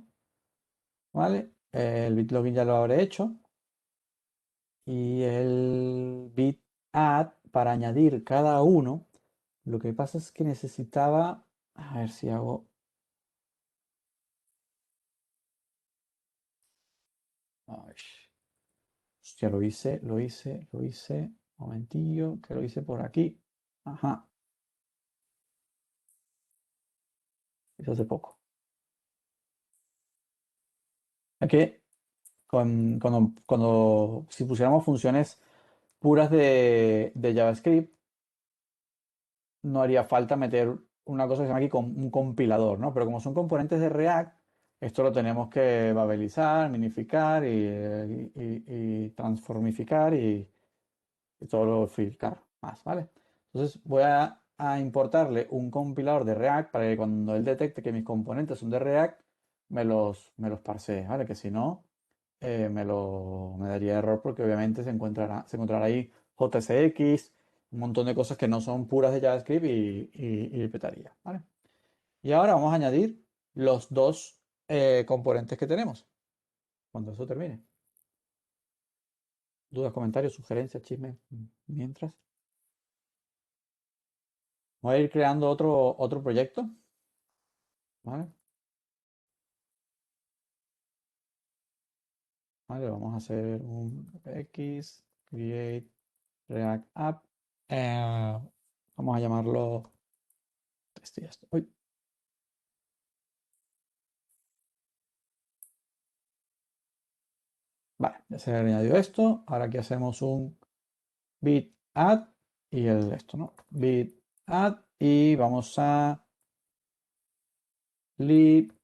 ¿vale? El bit login ya lo habré hecho. Y el bit add para añadir cada uno. Lo que pasa es que necesitaba, a ver si hago, ay, hostia, lo hice, momentillo, que lo hice por aquí, ajá, hice hace poco. Aquí, si pusiéramos funciones puras de JavaScript, no haría falta meter una cosa que se llama aquí un compilador, ¿no? Pero como son componentes de React, esto lo tenemos que babelizar, minificar y transformificar y todo lo filtrar más, ¿vale? Entonces voy a importarle un compilador de React para que cuando él detecte que mis componentes son de React, me los parsee, ¿vale? Que si no, me daría error porque obviamente se encontrará ahí JSX, un montón de cosas que no son puras de JavaScript y petaría, ¿vale? Y ahora vamos a añadir los dos componentes que tenemos cuando eso termine. dudas, comentarios, sugerencias, chismes, mientras. Voy a ir creando otro proyecto. ¿Vale? Vale, vamos a hacer un X, create React App. Vamos a llamarlo test y ya está. Uy. Vale, ya se ha añadido esto. Ahora aquí hacemos un bit add y esto, ¿no? Bit add y vamos a lib,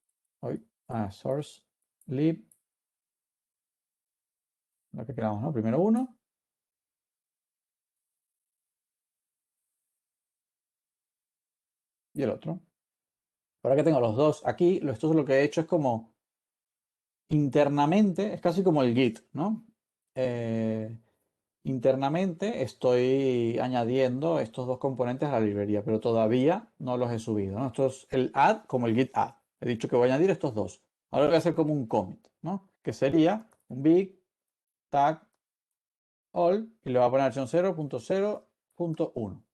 source lib, lo que queramos, ¿no? Primero uno. Y el otro. Ahora que tengo los dos aquí, esto es lo que he hecho es como internamente, es casi como el Git, ¿no? Internamente estoy añadiendo estos dos componentes a la librería, pero todavía no los he subido, ¿no? Esto es el add como el git add. He dicho que voy a añadir estos dos. Ahora voy a hacer como un commit, ¿no? Que sería un big tag all y le voy a poner versión 0.0.1.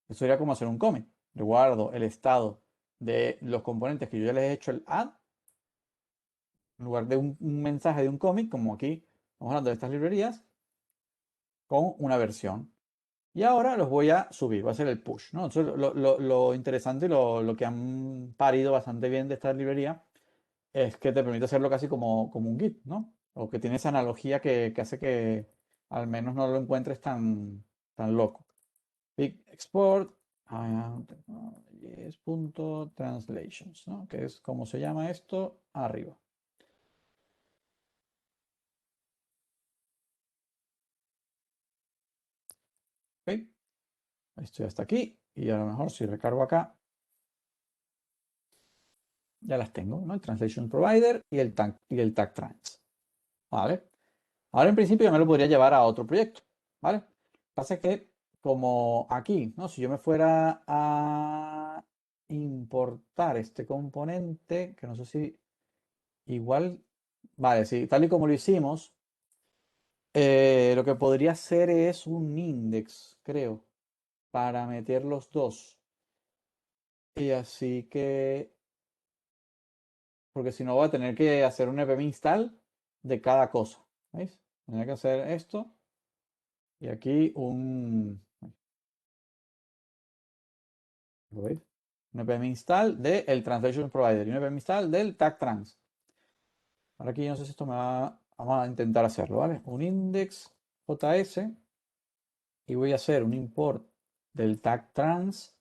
Eso sería como hacer un commit. Le guardo el estado de los componentes que yo ya les he hecho el add en lugar de un mensaje de un commit, como aquí estamos hablando de estas librerías, con una versión. Y ahora los voy a subir, va a ser el push, ¿no? Entonces, lo interesante y lo que han parido bastante bien de esta librería es que te permite hacerlo casi como un Git, ¿no? O que tiene esa analogía que hace que al menos no lo encuentres tan loco. Big export, translations, ¿no? Que es como se llama esto arriba. ¿Ok? Esto ya está aquí y a lo mejor si recargo acá ya las tengo, ¿no? El Translation Provider y el tag trans. ¿Vale? Ahora en principio ya me lo podría llevar a otro proyecto, ¿vale? Lo que pasa es que como aquí, ¿no? Si yo me fuera a importar este componente, que no sé si igual, vale, sí, tal y como lo hicimos, lo que podría hacer es un index, creo, para meter los dos. Y así que porque si no voy a tener que hacer un npm install de cada cosa. ¿Veis? Tendría que hacer esto y aquí ¿lo veis? Un npm install del translation provider y un npm install del tag trans. Ahora aquí no sé si esto me va, vamos a intentar hacerlo, ¿vale? Un index.js y voy a hacer un import del tag trans.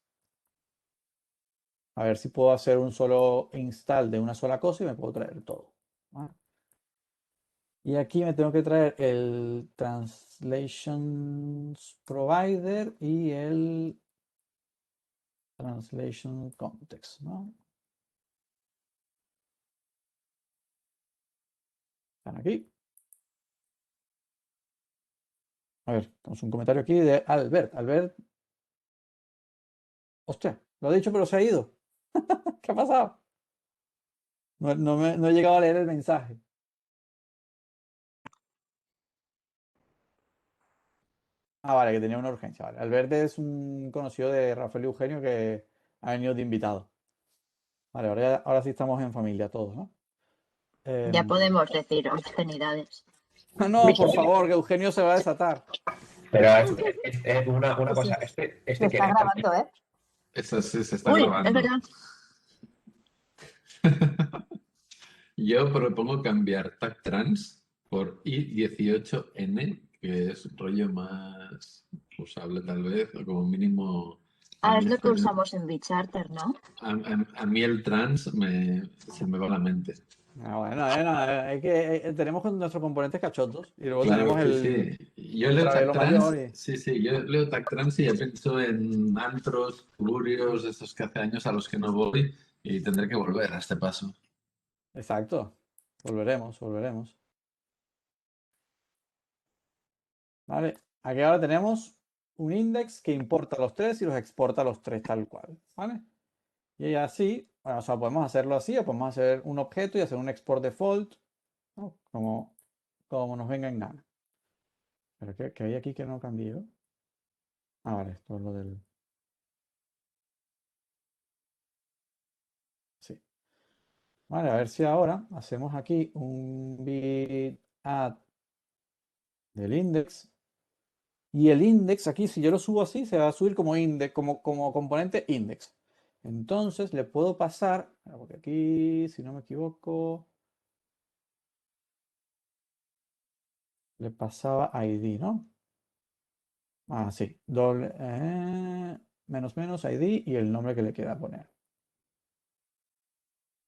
A ver si puedo hacer un solo install de una sola cosa y me puedo traer todo. ¿Vale? Y aquí me tengo que traer el Translations Provider y el Translation Context, ¿no? Están aquí. A ver, tenemos un comentario aquí de Albert. Albert, hostia, lo ha dicho pero se ha ido. ¿Qué ha pasado? No he llegado a leer el mensaje. Ah, vale, que tenía una urgencia. Vale. Albert es un conocido de Rafael y Eugenio que ha venido de invitado. Vale, ahora sí estamos en familia todos, ¿no?
Ya podemos decir obscenidades.
No, por favor, que Eugenio se va a desatar.
Pero es una cosa,
Se
que
está grabando, ¿eh?
Eso sí se está
Uy,
grabando.
es verdad.
Yo propongo cambiar tag trans por i18n, que es un rollo más usable tal vez, o como mínimo...
Ah, es lo que usamos en BitCharter, ¿no?
A mí el trans se me va la mente.
Ah, bueno, es que tenemos nuestros componentes cachondos y luego
Claro,
tenemos
sí, sí. Yo leo
Travelo
tag trans,
mayor y...
sí, yo leo tag trans y ya pienso en antros, plurios, estos que hace años a los que no voy y tendré que volver a este paso.
Exacto. Volveremos. ¿Vale? Aquí ahora tenemos un index que importa los tres y los exporta los tres tal cual. ¿Vale? Y así, bueno, o sea, podemos hacerlo así o podemos hacer un objeto y hacer un export default, ¿no? Como nos venga en gana. ¿Pero qué hay aquí que no cambió? Ah, vale, esto es lo del... Sí. Vale, a ver si ahora hacemos aquí un bit add del index. Y el index aquí, si yo lo subo así, se va a subir como index, como componente index. Entonces le puedo pasar, porque aquí, si no me equivoco, le pasaba ID, ¿no? Ah, sí, doble, menos menos ID y el nombre que le quiera poner.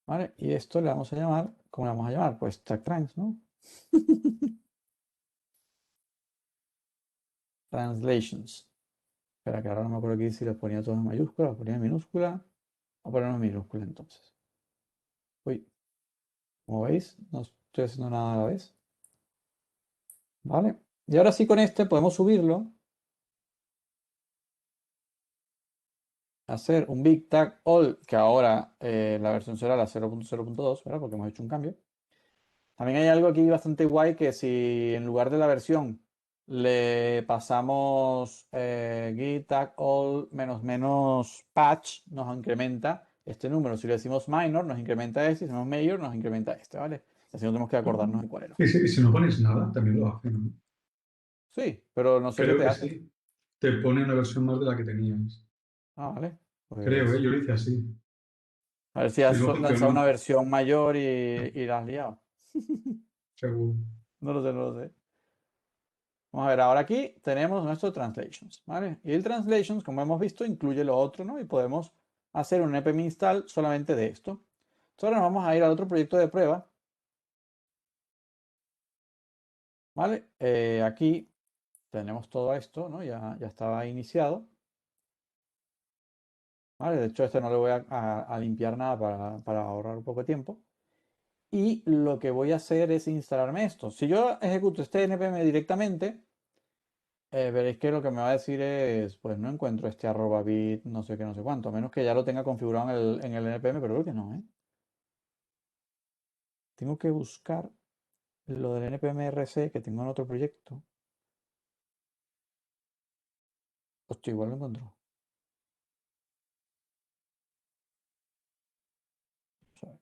¿Vale? Y esto le vamos a llamar, ¿cómo le vamos a llamar? Pues tagtrans, ¿no? Translations. Espera, que ahora no me acuerdo aquí si los ponía todos en mayúscula, los ponía en minúscula. Vamos a ponerlos en minúscula entonces. Uy, como veis, no estoy haciendo nada a la vez. ¿Vale? Y ahora sí con este podemos subirlo. Hacer un big tag all, que ahora la versión será la 0.0.2, ¿verdad? Porque hemos hecho un cambio. También hay algo aquí bastante guay que si en lugar de la versión le pasamos git tag all menos patch, nos incrementa este número. Si le decimos minor, nos incrementa este. Si decimos major, nos incrementa este, ¿vale? Así no tenemos que acordarnos de cuál era.
Y si no pones nada, también lo hace, ¿no?
Sí, pero no sé qué
Creo
te
que
hace.
sí. Te pone una versión más de la que tenías.
Ah, vale.
Creo,
Pues
yo lo hice así.
a ver si
Y
has
no
lanzado una
funcionó,
versión mayor y la has liado.
seguro.
No lo sé, no lo sé. Vamos a ver, ahora aquí tenemos nuestro translations, ¿vale? Y el translations, como hemos visto, incluye lo otro, ¿no? Y podemos hacer un npm install solamente de esto. Entonces ahora nos vamos a ir al otro proyecto de prueba, ¿vale? Aquí tenemos todo esto, ¿no? Ya estaba iniciado. ¿Vale? De hecho, este no le voy a limpiar nada para ahorrar un poco de tiempo. Y lo que voy a hacer es instalarme esto. Si yo ejecuto este npm directamente, veréis que lo que me va a decir es, pues no encuentro este @bit no sé qué, no sé cuánto, a menos que ya lo tenga configurado en el npm, pero creo que no, ¿eh? Tengo que buscar lo del npm-rc que tengo en otro proyecto. Hostia, igual lo encontró. Vamos a ver.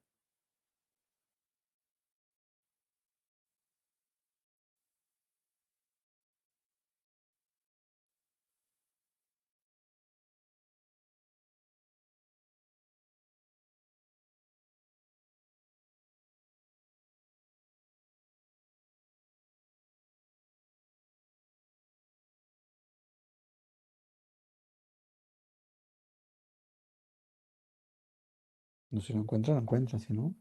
No, si lo encuentra, lo encuentra, si no.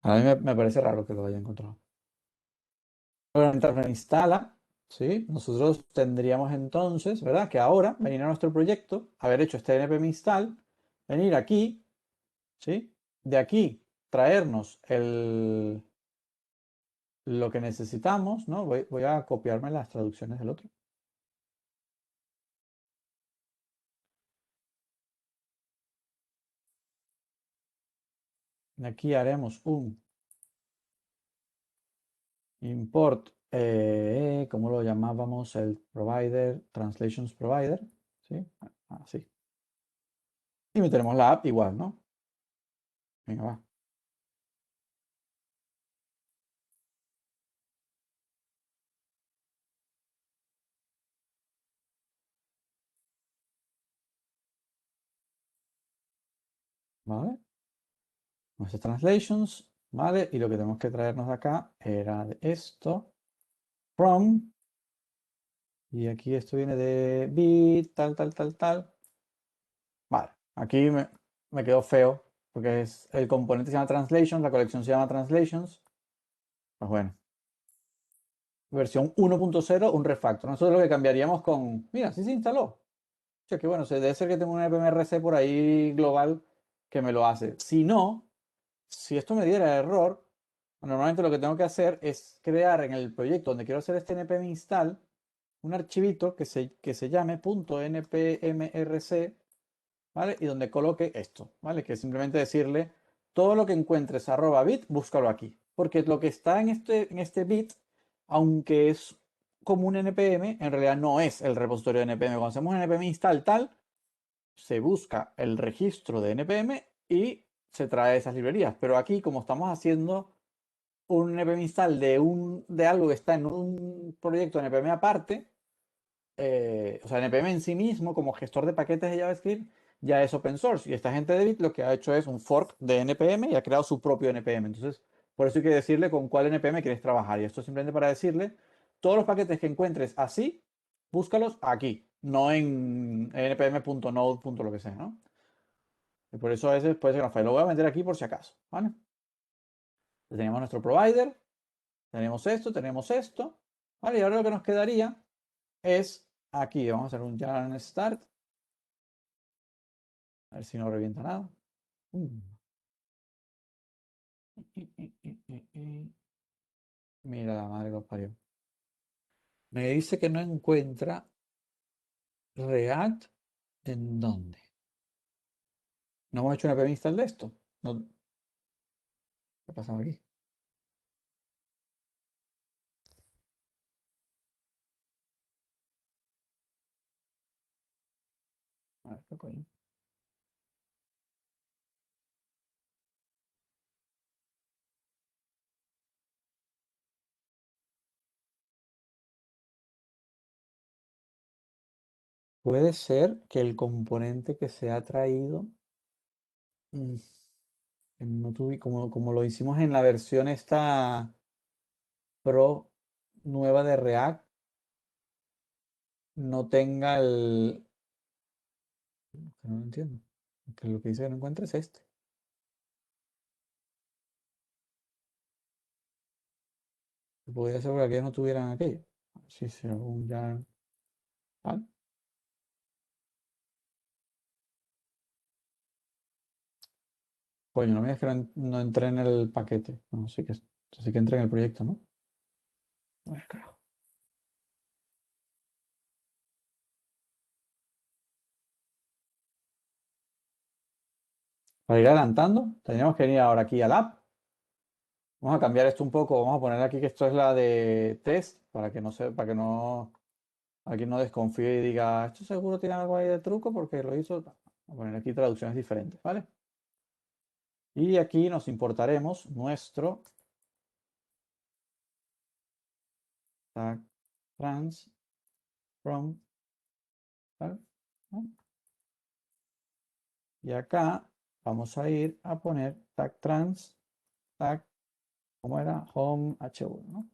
A mí me parece raro que lo haya encontrado. Bueno, mientras lo instala, ¿sí? Nosotros tendríamos entonces, ¿verdad? Que ahora venir a nuestro proyecto, haber hecho este npm install, venir aquí, ¿sí? De aquí traernos lo que necesitamos, ¿no? Voy a copiarme las traducciones del otro. Aquí haremos un import, ¿cómo lo llamábamos? El provider, translations provider, ¿sí? Así. Y meteremos la app igual, ¿no? Venga, va. ¿Vale? Nuestras translations, ¿vale? Y lo que tenemos que traernos de acá era de esto, from, y aquí esto viene de bit, tal, tal, tal, tal. Vale, aquí me quedó feo, porque es, el componente se llama translations, la colección se llama translations. Pues bueno, versión 1.0, un refactor. Nosotros lo que cambiaríamos con, mira, sí se instaló. O sea, que bueno, debe ser que tengo un npm-rc por ahí global que me lo hace. Si no, si esto me diera error, normalmente lo que tengo que hacer es crear en el proyecto donde quiero hacer este npm install un archivito que se llame .npmrc, ¿vale? Y donde coloque esto, ¿vale? Que es simplemente decirle todo lo que encuentres @bit, búscalo aquí. Porque lo que está en este bit, aunque es como un npm, en realidad no es el repositorio de npm. Cuando hacemos npm install tal, se busca el registro de npm y se trae esas librerías. Pero aquí, como estamos haciendo un npm install de algo que está en un proyecto npm aparte, o sea, npm en sí mismo, como gestor de paquetes de JavaScript, ya es open source. Y esta gente de Bit lo que ha hecho es un fork de npm y ha creado su propio npm. Entonces, por eso hay que decirle con cuál npm quieres trabajar. Y esto es simplemente para decirle, todos los paquetes que encuentres así, búscalos aquí, no en npm.node. Lo que sea, ¿no? Y por eso a veces puede ser una falla. Lo voy a meter aquí por si acaso, ¿vale? Tenemos nuestro provider, tenemos esto, ¿vale? Y ahora lo que nos quedaría es aquí, vamos a hacer un yarn start. A ver si no revienta nada. Mira la madre que los parió. Me dice que no encuentra React en dónde. No hemos hecho una app install de esto. No. ¿Qué ha pasado aquí? A ver, ¿qué coño? Puede ser que el componente que se ha traído, no tuve, como lo hicimos en la versión esta Pro nueva de React, no tenga el... No lo entiendo. Que lo que dice que no encuentra es este. Podría ser porque aquellos no tuvieran aquello. Sí, sí, algún ya. ¿Vale? Coño, no me digas que no entré en el paquete. No, sí que entré en el proyecto, ¿no? A ver, carajo. Para ir adelantando, tendríamos que venir ahora aquí al app. Vamos a cambiar esto un poco. Vamos a poner aquí que esto es la de test para que no alguien no desconfíe y diga, esto seguro tiene algo ahí de truco porque lo hizo. Vamos a poner aquí traducciones diferentes, ¿vale? Y aquí nos importaremos nuestro tag trans from, ¿vale? ¿No? Y acá vamos a ir a poner tag trans, tag, ¿cómo era? Home h1, ¿no?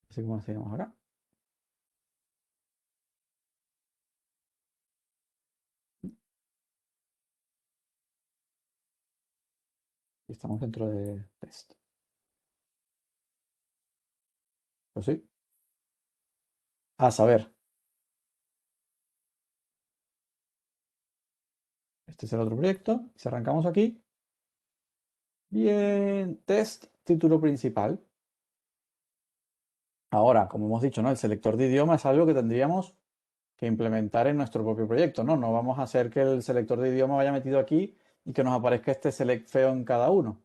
Así como hacíamos acá. Y estamos dentro de test. Pues sí. A saber. Este es el otro proyecto. Si arrancamos aquí. Bien, test, título principal. Ahora, como hemos dicho, ¿no? El selector de idioma es algo que tendríamos que implementar en nuestro propio proyecto, ¿no? No vamos a hacer que el selector de idioma vaya metido aquí y que nos aparezca este select feo en cada uno.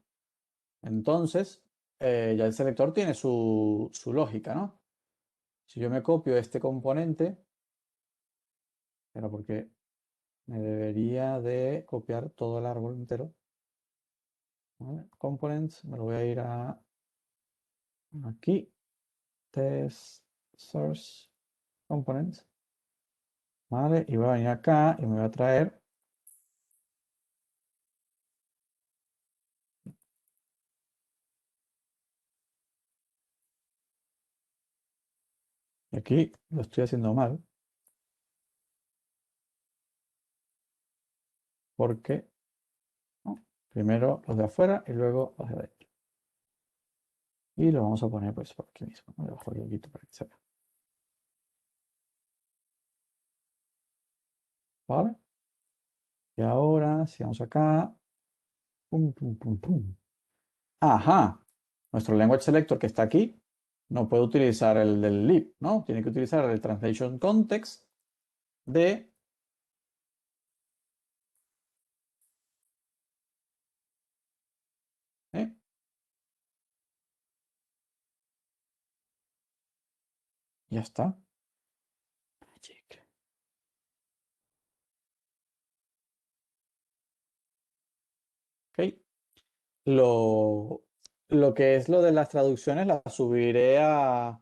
Entonces, ya el selector tiene su lógica, ¿no? Si yo me copio este componente, pero porque me debería de copiar todo el árbol entero. ¿Vale? Components, me lo voy a ir a aquí, test source components, ¿vale? Y voy a venir acá y me voy a traer y aquí lo estoy haciendo mal porque ¿no? Primero los de afuera y luego los de adentro. Y lo vamos a poner pues por aquí mismo, ¿no? Debajo del loguito para que se vea. ¿Vale? Y ahora, si vamos acá, pum, pum, pum, pum. Ajá, nuestro language selector que está aquí no puede utilizar el del lib, ¿no? Tiene que utilizar el translation context de ¿eh? Ya está. Magic. Ok. Lo que es lo de las traducciones las subiré a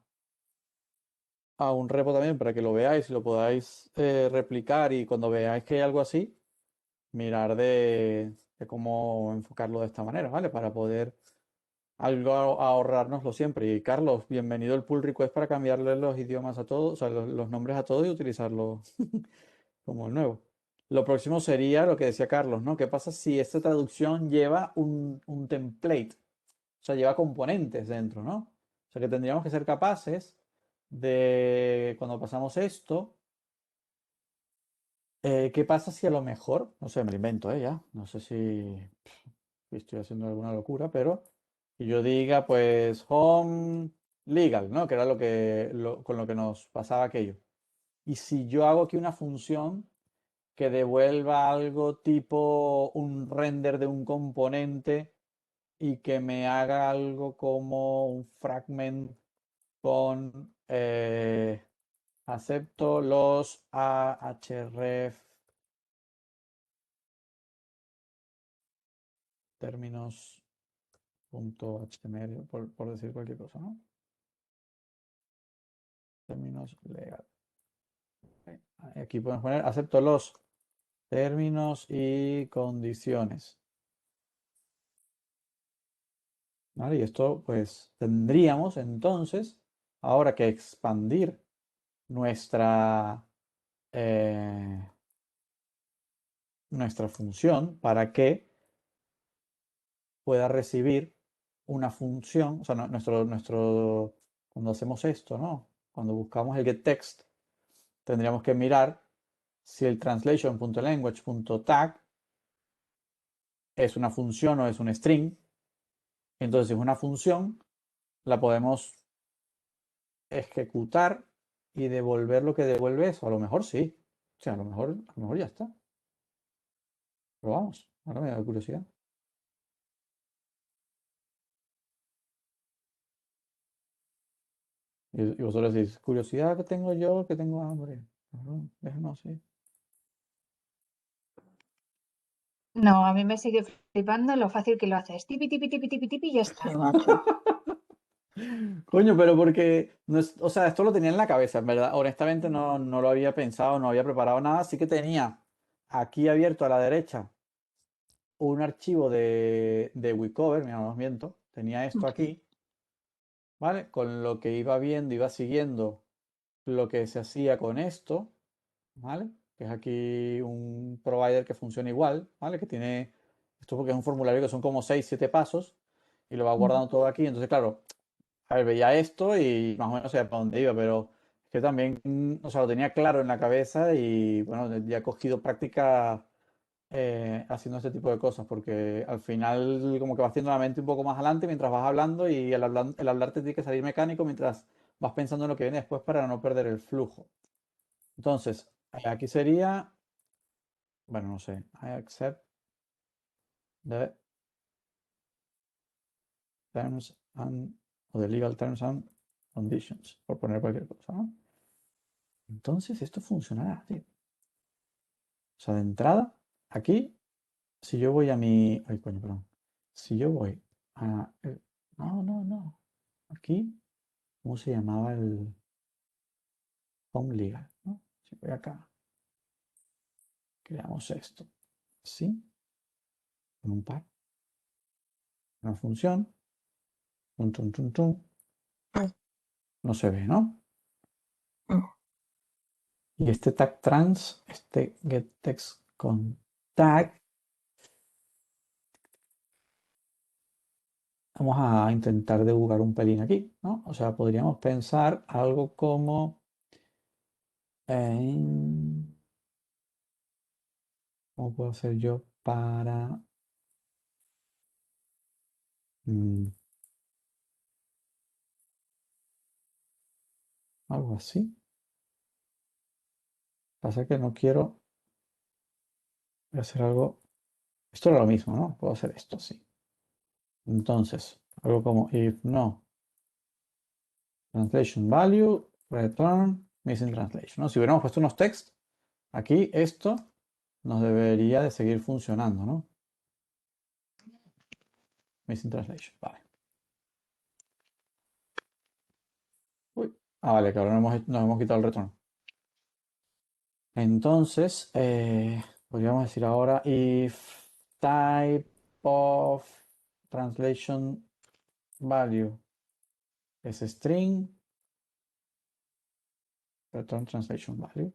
un repo también para que lo veáis y lo podáis replicar y cuando veáis que hay algo así, mirar de cómo enfocarlo de esta manera, ¿vale? Para poder algo ahorrárnoslo siempre. Y Carlos, bienvenido al pull request para cambiarle los idiomas a todos, o sea, los nombres a todos y utilizarlo como el nuevo. Lo próximo sería lo que decía Carlos, ¿no? ¿Qué pasa si esta traducción lleva un template? O sea, lleva componentes dentro, ¿no? O sea, que tendríamos que ser capaces de, cuando pasamos esto, ¿qué pasa si a lo mejor, no sé, me lo invento, ya, no sé si estoy haciendo alguna locura, pero que yo diga, pues, home legal, ¿no? Que era con lo que nos pasaba aquello. Y si yo hago aquí una función que devuelva algo tipo un render de un componente y que me haga algo como un fragment con acepto los ahref términos.html por decir cualquier cosa, ¿no? Términos legal. Aquí podemos poner acepto los términos y condiciones. ¿Vale? Y esto pues tendríamos entonces ahora que expandir nuestra, nuestra función para que pueda recibir una función, o sea, cuando hacemos esto, ¿no? Cuando buscamos el getText, tendríamos que mirar si el translation.language.tag es una función o es un string. Entonces, si es una función, la podemos ejecutar y devolver lo que devuelve eso. A lo mejor sí. O sea, a lo mejor ya está. Pero vamos, ahora me da curiosidad. Y vosotros decís, curiosidad que tengo yo, que tengo hambre. Déjanos así.
No, a mí me sigue flipando lo fácil que lo haces. Tipi, tipi, tipi, tipi, tipi y ya está.
Sí, macho.
Coño, pero porque, no es, o sea, esto lo tenía en la cabeza, en verdad. Honestamente no lo había pensado, no había preparado nada. Sí que tenía aquí abierto a la derecha un archivo de WeCover, mira, no os miento. Tenía esto aquí, ¿vale? Con lo que iba viendo, iba siguiendo lo que se hacía con esto, ¿vale? Que es aquí un provider que funciona igual, ¿vale? Que tiene, esto porque es un formulario que son como 6, 7 pasos y lo va guardando todo aquí. Entonces, claro, a ver, veía esto y más o menos sabía para dónde iba, pero es que también, o sea, lo tenía claro en la cabeza y bueno, ya he cogido práctica haciendo este tipo de cosas, porque al final como que va haciendo la mente un poco más adelante mientras vas hablando y el hablar te tiene que salir mecánico mientras vas pensando en lo que viene después para no perder el flujo. Entonces, aquí sería, bueno, no sé, I accept the terms and, o the legal terms and conditions, por poner cualquier cosa, ¿no? Entonces esto funcionará, tío. O sea, de entrada, aquí, si yo voy a mi, ay, coño, perdón. Si yo voy a, no. Aquí, ¿cómo se llamaba el home legal? ¿No? Si voy acá, creamos esto. ¿Sí? Con un par. Una función. Tum, tum, tum, tum. No se ve, ¿no? Y este tag trans, este getText con tag, vamos a intentar debugar un pelín aquí, ¿no? O sea, podríamos pensar algo como ¿cómo puedo hacer yo para algo así? Pasa que no quiero hacer algo. Esto era lo mismo, ¿no? Puedo hacer esto así. Entonces, algo como if no translation value return missing translation, ¿no? Si hubiéramos puesto unos text, aquí esto nos debería de seguir funcionando, ¿no? Missing translation, vale. Uy. Vale, que ahora nos hemos quitado el return. Entonces, podríamos decir ahora if type of translation value es string, return translation value.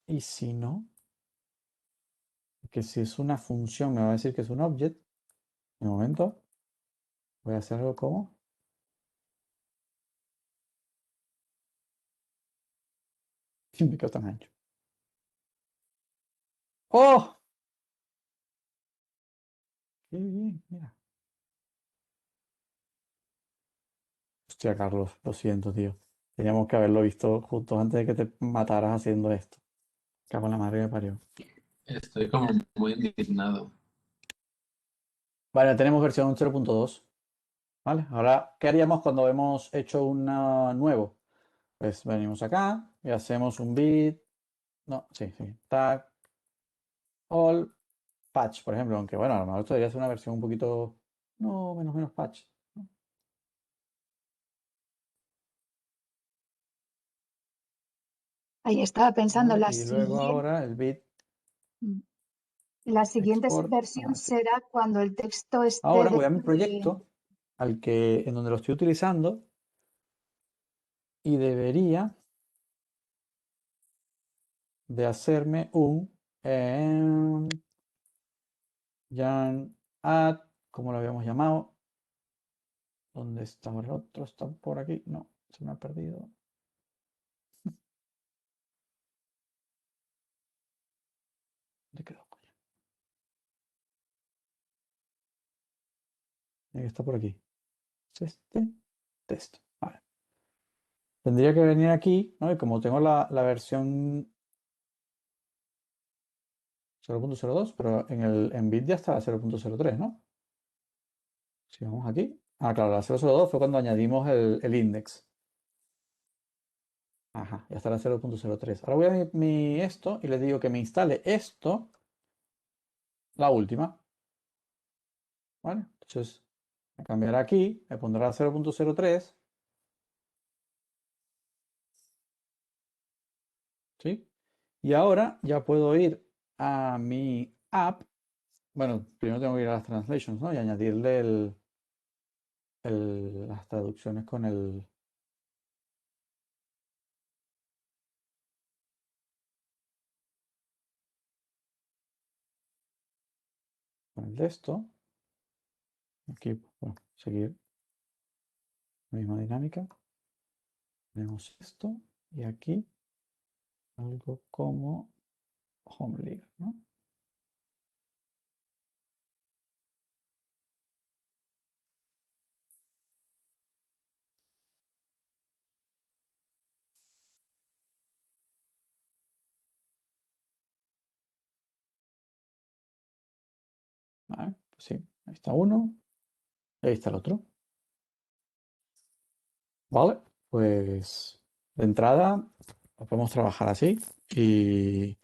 Y si no, que si es una función me va a decir que es un object. De momento, voy a hacer algo como me quedo tan ancho. ¡Oh! ¡Qué bien! Mira. Hostia, Carlos, lo siento, tío. Teníamos que haberlo visto justo antes de que te mataras haciendo esto. Cago en la madre que me parió.
Estoy como muy indignado.
Vale, tenemos versión 0.2. ¿Vale? Ahora, ¿qué haríamos cuando hemos hecho un nuevo? Pues venimos acá y hacemos un bit. No, sí. Tag all patch, por ejemplo. Aunque bueno, a lo mejor esto debería ser una versión un poquito. No, menos patch.
Ahí estaba pensando,
Vale, y luego ahora el bit
la siguiente
export.
versión será cuando el texto esté
Ahora voy a mi
dentro de-
proyecto en donde lo estoy utilizando y debería de hacerme un yarn add, como lo habíamos llamado. ¿Dónde está el otro? ¿Está por aquí? No, se me ha perdido. ¿Dónde quedó, coño? Tiene que estar por aquí. ¿Es este? Test. Vale. Tendría que venir aquí, ¿no? Y como tengo la versión 0.02, pero en bit ya está la 0.03, ¿no? Si vamos aquí. Ah, claro, la 0.02 fue cuando añadimos el index. Ajá, ya está la 0.03. Ahora voy a mi esto y le digo que me instale esto, la última. ¿Vale? Entonces, me cambiará aquí, me pondrá 0.03. ¿Sí? Y ahora ya puedo ir a mi app. Bueno, primero tengo que ir a las translations, ¿no? Y añadirle las traducciones con el de esto. Aquí, bueno, seguir la misma dinámica. Tenemos esto y aquí algo como HomeLib, ¿no? Vale, pues sí, ahí está uno, y ahí está el otro. Vale, pues de entrada lo podemos trabajar así y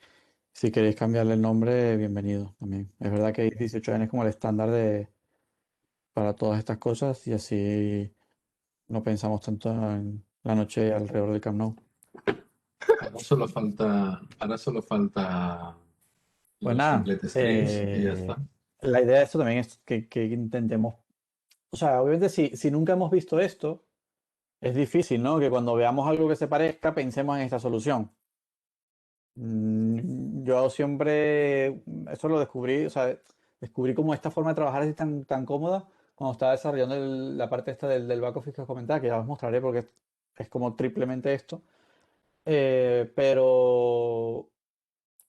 si queréis cambiarle el nombre, bienvenido también. Es verdad que 18N es como el estándar para todas estas cosas y así no pensamos tanto en la noche alrededor del Camp Nou.
Ahora solo falta
Pues
los
nada,
complete strings y ya está.
la idea de esto también es que intentemos, o sea, obviamente si nunca hemos visto esto, es difícil, ¿no? Que cuando veamos algo que se parezca, pensemos en esta solución. Yo siempre, eso lo descubrí, o sea, descubrí como esta forma de trabajar es tan cómoda cuando estaba desarrollando la parte esta del back office que os comentaba, que ya os mostraré porque es como triplemente esto. Pero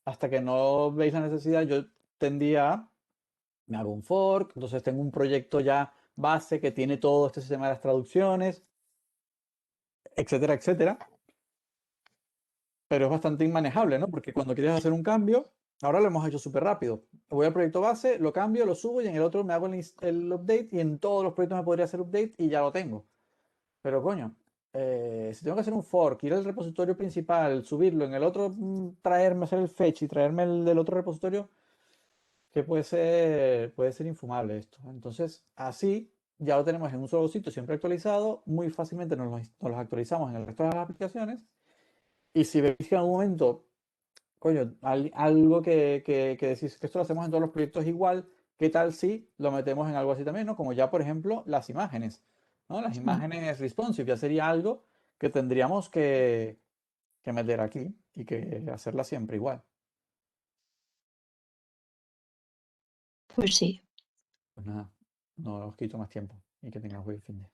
hasta que no veis la necesidad, yo tendía me hago un fork, entonces tengo un proyecto ya base que tiene todo este sistema de las traducciones, etcétera, etcétera. Pero es bastante inmanejable, ¿no? Porque cuando quieres hacer un cambio, ahora lo hemos hecho súper rápido. Voy al proyecto base, lo cambio, lo subo y en el otro me hago el update y en todos los proyectos me podría hacer update y ya lo tengo. pero coño, si tengo que hacer un fork, ir al repositorio principal, subirlo, en el otro traerme, hacer el fetch y traerme el del otro repositorio, que puede ser infumable esto. Entonces, así ya lo tenemos en un solo sitio, siempre actualizado, muy fácilmente nos los actualizamos en el resto de las aplicaciones. Y si veis que en algún momento, coño, algo que decís que esto lo hacemos en todos los proyectos igual, ¿qué tal si lo metemos en algo así también, ¿no? Como ya, por ejemplo, las imágenes, ¿no? Las imágenes responsive ya sería algo que tendríamos que meter aquí y que hacerla siempre igual.
Pues sí.
Pues nada, no os quito más tiempo y que tengáis buen fin de.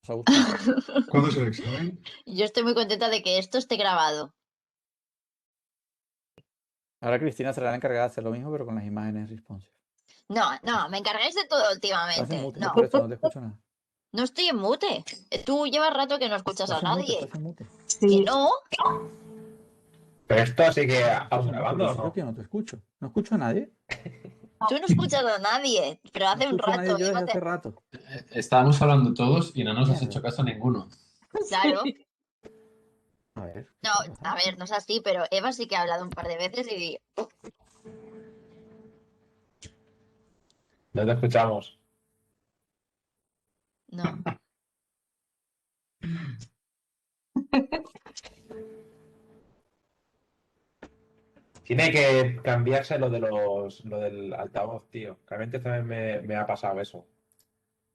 ¿Os ha gustado?
¿Cuándo es el examen?
Yo estoy muy contenta de que esto esté grabado.
Ahora Cristina será la encargada de hacer lo mismo, pero con las imágenes responsive.
No, me encargáis de todo
Estás en
últimamente.
mute,
No,
por eso no te escucho nada.
no estoy en mute. Tú llevas rato que no escuchas a
Estás en mute,
nadie.
estás en mute.
Que
Sí,
no,
Pero esto sí que
No
estamos
escucho nada, porque
grabando,
yo
¿o
sé
no?
que yo no te escucho. No escucho a nadie.
tú no escuchas a nadie, pero
No
hace un
escucho a nadie
rato.
yo
Y
desde
no
hace
te...
rato.
Estábamos hablando todos y no nos has
Mierda.
hecho caso a ninguno.
Claro.
A ver,
No,
¿qué pasa?
a ver, no es así, pero Eva sí que ha hablado un par de veces y
No te escuchamos.
no.
Tiene que cambiarse lo del altavoz, tío. Realmente también me ha pasado eso.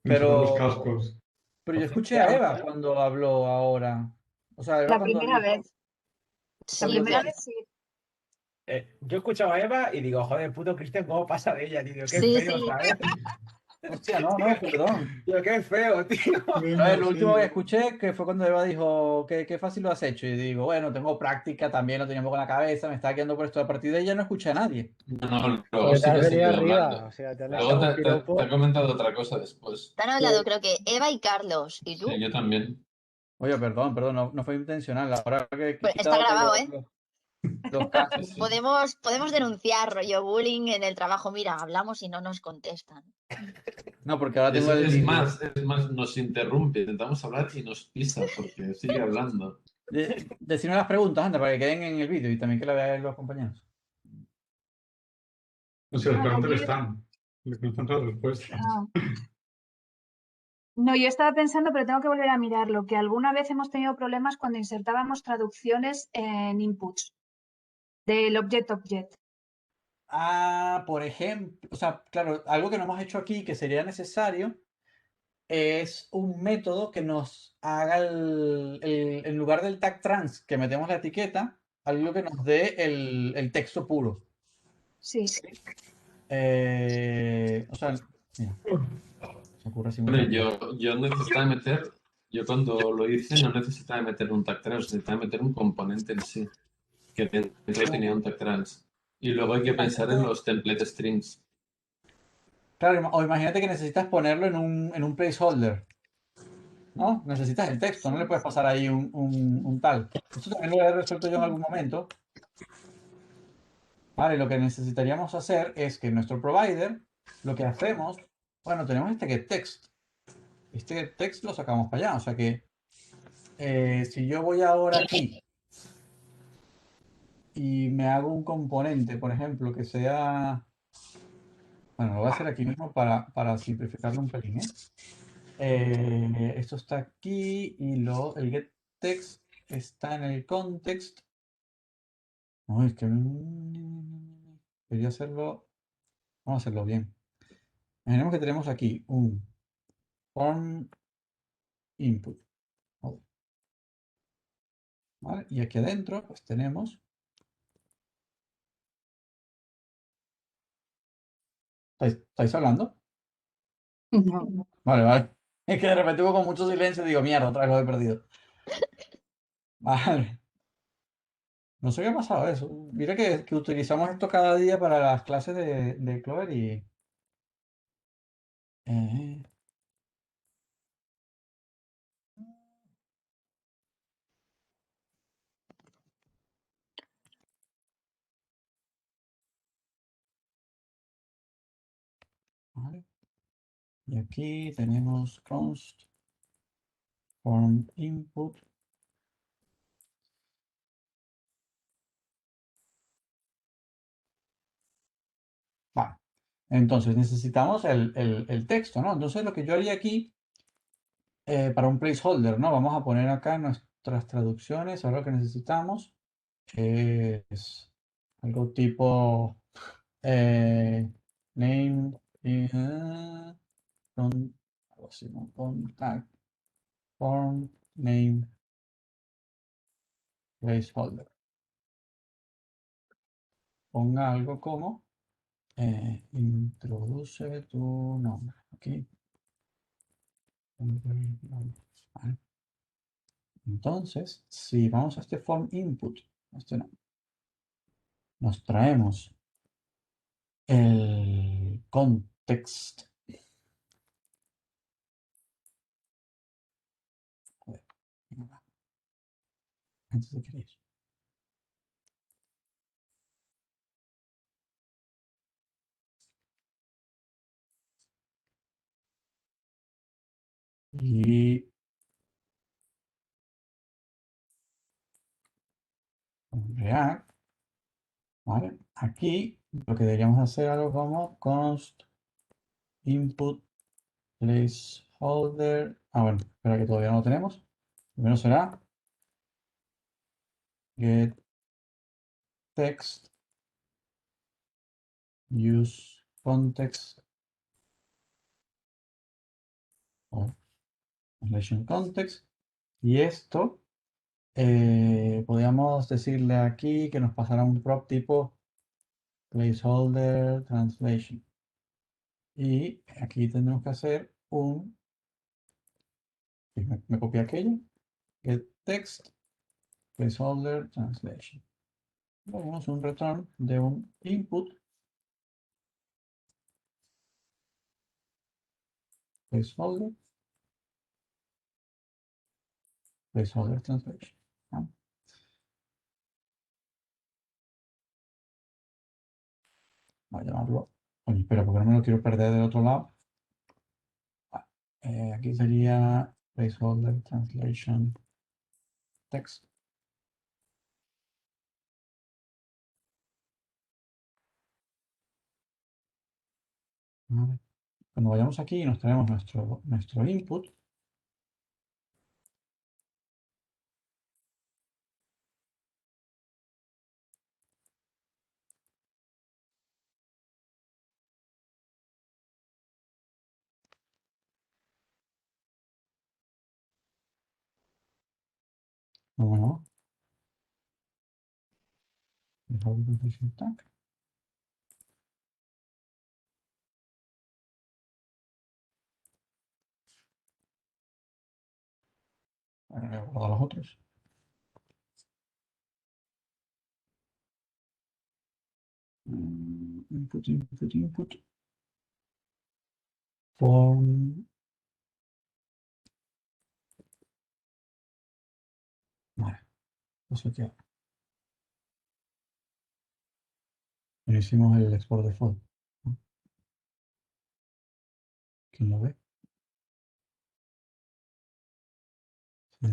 Enchufar los
Pero,
cascos.
pero yo escuché a Eva cuando habló ahora. O sea, Eva
la
cuando
primera
dijo.
vez. La
Sí,
primera
pero...
vez sí.
Yo escuchaba a Eva y digo, joder, puto Cristian, ¿cómo pasa de ella, tío? Qué
Sí,
feo,
sí.
¿sabes?
Hostia, no, perdón.
Tío, qué feo, tío.
A ver, lo último que escuché que fue cuando Eva dijo qué fácil lo has hecho. Y digo, bueno, tengo práctica, también lo teníamos con la cabeza, me estaba quedando por esto. A partir de ella no escuché a nadie.
No, luego
Porque te
sí
has
que ha
venido
seguido
arriba,
hablando.
o sea, te han
Luego
echado un
te
piropo.
ha comentado otra cosa después.
Te han hablado, creo que Eva y Carlos. ¿Y tú?
Sí, yo también.
Oye, perdón, no fue intencional. Ahora que he
Pues está
quitado
grabado, ¿eh?
los
Sí,
cascos.
sí.
Podemos denunciar rollo bullying en el trabajo. Mira, hablamos y no nos contestan.
No, porque ahora
Es,
tengo el
es
vídeo.
más, es más, nos interrumpe, intentamos hablar y nos pisa porque sigue hablando.
Decirme las preguntas, anda, para que queden en el vídeo y también que la vean los compañeros.
O sea, las
Ah,
preguntas
ayer-
están. Le preguntan las respuestas.
ah. No, yo estaba pensando, pero tengo que volver a mirarlo, que alguna vez hemos tenido problemas cuando insertábamos traducciones en inputs del object.
Ah, por ejemplo, o sea, claro, algo que no hemos hecho aquí que sería necesario es un método que nos haga en lugar del tag trans que metemos la etiqueta, algo que nos dé el texto puro.
Sí.
O sea, mira, se ocurre así muy
Bueno,
rápido.
yo necesitaba meter, yo cuando lo hice no necesitaba meter un tag trans, necesitaba meter un componente en sí, que dentro tenía un tag trans. Y luego hay que pensar en los template strings.
Claro, o imagínate que necesitas ponerlo en un placeholder, ¿no? Necesitas el texto, no le puedes pasar ahí un tal. Esto también lo he resuelto yo en algún momento. Vale, lo que necesitaríamos hacer es que en nuestro provider, lo que hacemos, bueno, tenemos este getText. Este getText lo sacamos para allá, o sea que si yo voy ahora aquí y me hago un componente, por ejemplo, que sea, bueno, lo voy a hacer aquí mismo para simplificarlo un pelín, ¿eh? Esto está aquí y el getText está en el context. No, es que quería hacerlo, vamos a hacerlo bien. Imaginemos que tenemos aquí un form input. ¿Vale? Y aquí adentro pues tenemos. ¿Estáis hablando?
No.
Vale, vale. Es que de repente hubo con mucho silencio y digo, mierda, otra vez lo he perdido. Vale. No sé qué ha pasado eso. Mira que utilizamos esto cada día para las clases de Clover y. eh, vale. Y aquí tenemos const form input. Vale. Entonces necesitamos el texto, ¿no? Entonces lo que yo haría aquí, para un placeholder, ¿no? Vamos a poner acá nuestras traducciones. Ahora lo que necesitamos es algo tipo name, algo así, ¿no? Contact form name placeholder. Ponga algo como introduce tu nombre. Aquí. Vale. Entonces, si vamos a este form input, este no, nos traemos el context. Joder, venga, va. Antes de que eso. Y React, ¿vale? Aquí lo que deberíamos hacer algo como const input placeholder. Ah, bueno, espera que todavía no lo tenemos. Primero será get text use context o translation context. Y esto podríamos decirle aquí que nos pasará un prop tipo placeholder translation. Y aquí tendremos que hacer un, me copié aquello, get text placeholder translation. Tenemos un return de un input placeholder translation. ¿No? Voy a llamarlo. Oye, espera, porque no me lo quiero perder del otro lado. Aquí sería placeholder translation text. ¿Vale? Cuando vayamos aquí nos traemos nuestro input. Bueno, default translation tag. Guardo los otros. Input. Form. Vale, eso queda. No hicimos el export default. ¿No? ¿Quién lo ve?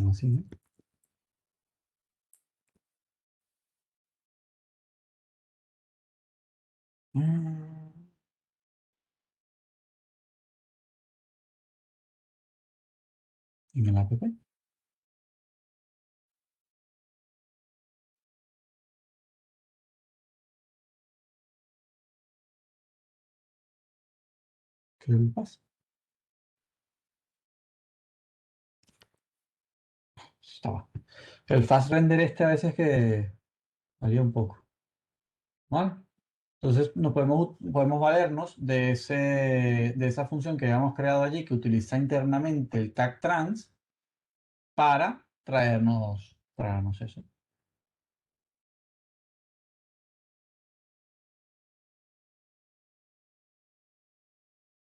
Así, ¿no? En el app. ¿Qué le pasa? Estaba. El fast render este a veces que varía un poco. ¿Vale? Entonces podemos valernos de esa función que habíamos creado allí que utiliza internamente el tag trans para traernos eso.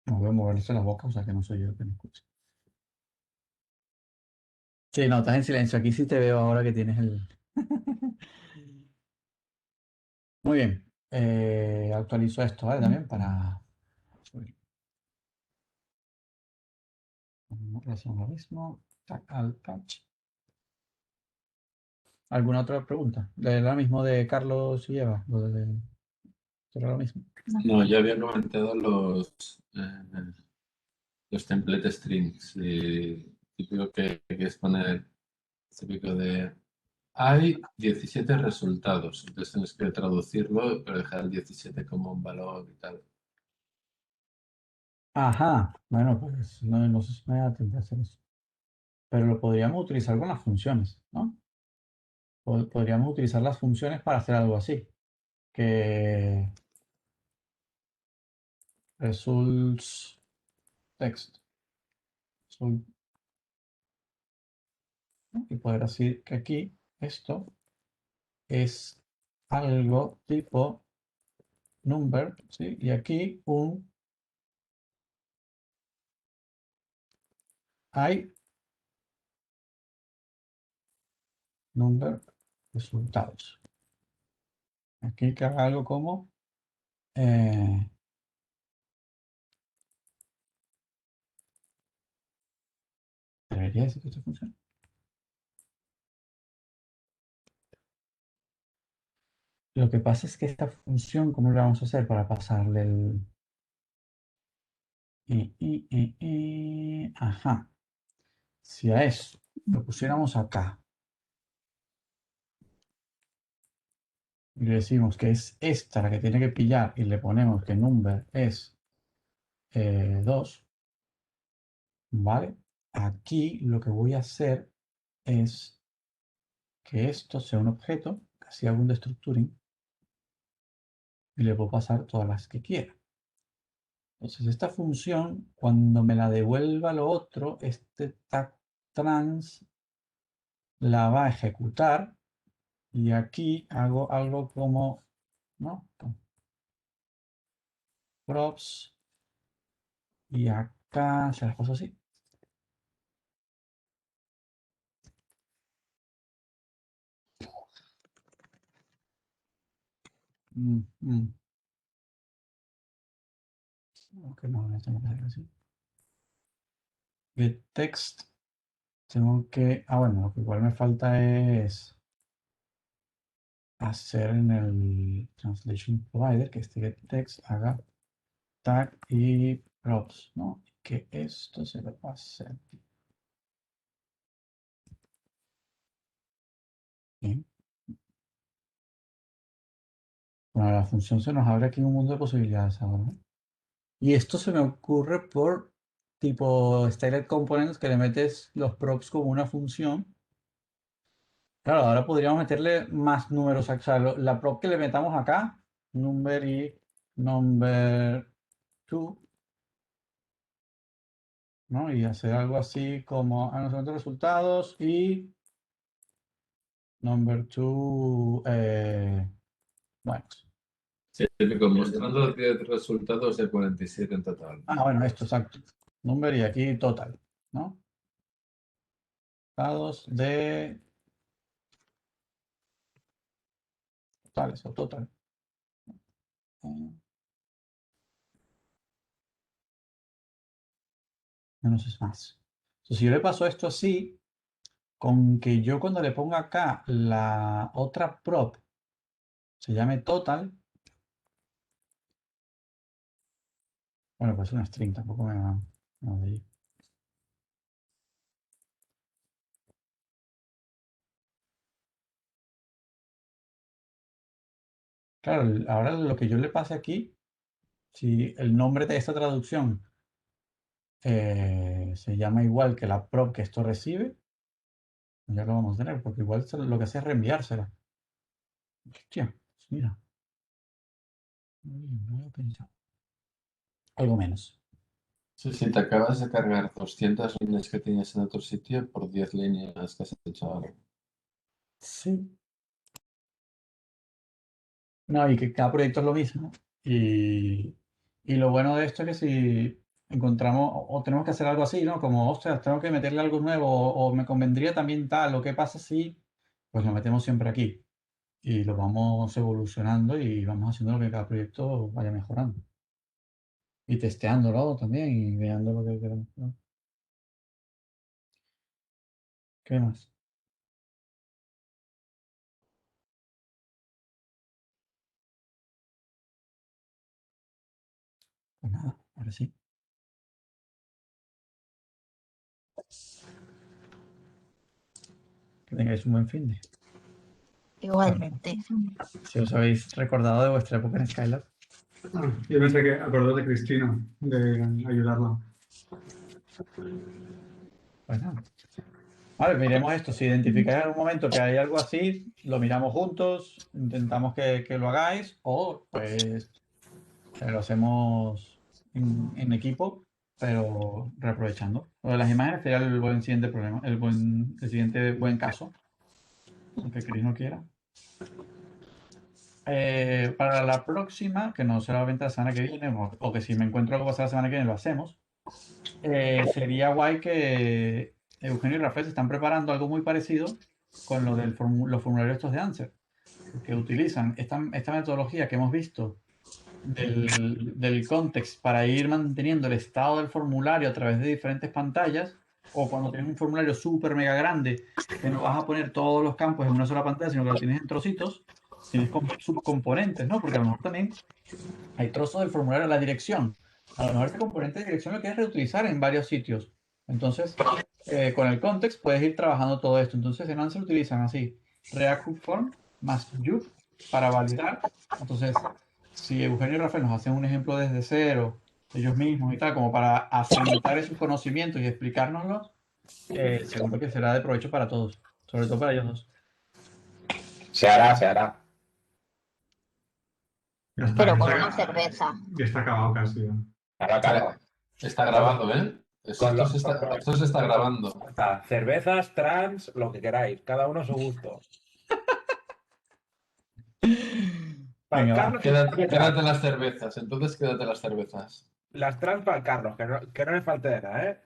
No voy a moverse la boca, o sea que no soy yo el que me escucha. Sí, no, estás en silencio. Aquí sí te veo ahora que tienes el... Muy bien. Actualizo esto, ¿vale? También para... hacemos lo mismo. Tag al catch. ¿Alguna otra pregunta? De lo mismo de Carlos y Eva. ¿Será lo mismo?
No, ya había comentado los template strings. Y típico que es poner, típico de hay 17 resultados. Entonces tienes que traducirlo, pero dejar el 17 como un valor y tal.
Ajá. Bueno, pues no sé si me da tiempo a hacer eso. Pero lo podríamos utilizar con las funciones, ¿no? Podríamos utilizar las funciones para hacer algo así. Que results text. ¿No? Y poder decir que aquí esto es algo tipo number, ¿sí? Y aquí hay number resultados. Aquí que haga algo como debería decir que esto funciona. Lo que pasa es que esta función, ¿cómo la vamos a hacer para pasarle el ajá? Si a eso lo pusiéramos acá y le decimos que es esta la que tiene que pillar y le ponemos que number es 2, ¿vale? Aquí lo que voy a hacer es que esto sea un objeto, casi hago un destructuring, y le puedo pasar todas las que quiera. Entonces esta función, cuando me la devuelva lo otro, este tag trans la va a ejecutar y aquí hago algo como, ¿no? Props y acá se las paso así. Ok, no, no tengo que hacer así. Get text, tengo que, bueno, lo que igual me falta es hacer en el translation provider que este get text haga tag y props, ¿no? Que esto se lo pase aquí. Bien. Bueno, la función se nos abre aquí un mundo de posibilidades ahora, ¿no? Y esto se me ocurre por tipo Styled Components, que le metes los props como una función. Claro, ahora podríamos meterle más números. O sea, la prop que le metamos acá, number y number 2, ¿no? Y hacer algo así como a los resultados y number 2, bueno.
Sí, típico, mostrando 10 resultados de 47 en total.
Bueno, esto, exacto. Number y aquí total, ¿no? Resultados de totales o total. Menos es más. Entonces, si yo le paso esto así, con que yo cuando le ponga acá la otra prop se llame total, bueno, pues una string, tampoco me va de ahí. Claro, ahora lo que yo le pase aquí, si el nombre de esta traducción se llama igual que la prop que esto recibe, ya lo vamos a tener, porque igual lo que hace es reenviársela. Hostia, pues mira. No había pensado. Algo menos.
Sí, sí, te acabas de cargar 200 líneas que tenías en otro sitio por 10 líneas que has hecho ahora.
Sí. No, y que cada proyecto es lo mismo. Y lo bueno de esto es que si encontramos o tenemos que hacer algo así, ¿no? Como, ostras, tengo que meterle algo nuevo o me convendría también tal, o qué pasa si, pues lo metemos siempre aquí. Y lo vamos evolucionando y vamos haciendo lo que cada proyecto vaya mejorando. Y testeándolo también y viendo lo que queremos, ¿no? ¿Qué más? Pues nada, ahora sí. Que tengáis un buen fin de.
Igualmente.
Si os habéis recordado de vuestra época en Skylab.
Yo pensé que acordó de Cristina, de ayudarla.
Pues nada. Vale, miremos esto. Si identificáis en algún momento que hay algo así, lo miramos juntos, intentamos que lo hagáis, o pues lo hacemos en equipo, pero reaprovechando. Lo de las imágenes sería el buen siguiente problema, el siguiente buen caso, aunque Chris no quiera. Para la próxima, que no será la semana que viene, o que si me encuentro algo pasar la semana que viene lo hacemos, sería guay que Eugenio y Rafael se están preparando algo muy parecido con lo de los formularios estos de Answer, que utilizan esta metodología que hemos visto del context para ir manteniendo el estado del formulario a través de diferentes pantallas, o cuando tienes un formulario súper mega grande, que no vas a poner todos los campos en una sola pantalla, sino que lo tienes en trocitos, tienes subcomponentes, ¿no? Porque a lo mejor también hay trozos del formulario, la dirección. A lo mejor ese componente de dirección lo quieres reutilizar en varios sitios. Entonces, con el context puedes ir trabajando todo esto. Entonces, en Answer utilizan así React Hook Form más Juke para validar. Entonces, si Eugenio y Rafael nos hacen un ejemplo desde cero, ellos mismos y tal, como para asentar esos conocimientos y explicárnoslos, seguro que será de provecho para todos, sobre todo para ellos dos.
Se hará, se hará.
Ya está,
Pero
ya
con
está-
una cerveza.
Ya está acabado casi.
Ahora, claro.
Está grabando, ¿eh? Esto se está grabando.
Está, cervezas, trans, lo que queráis. Cada uno a su gusto. Para el
Venga, va.
Carlos,
Quédate las cervezas, entonces quédate las cervezas.
las trans para el Carlos, que no le falte nada, ¿eh?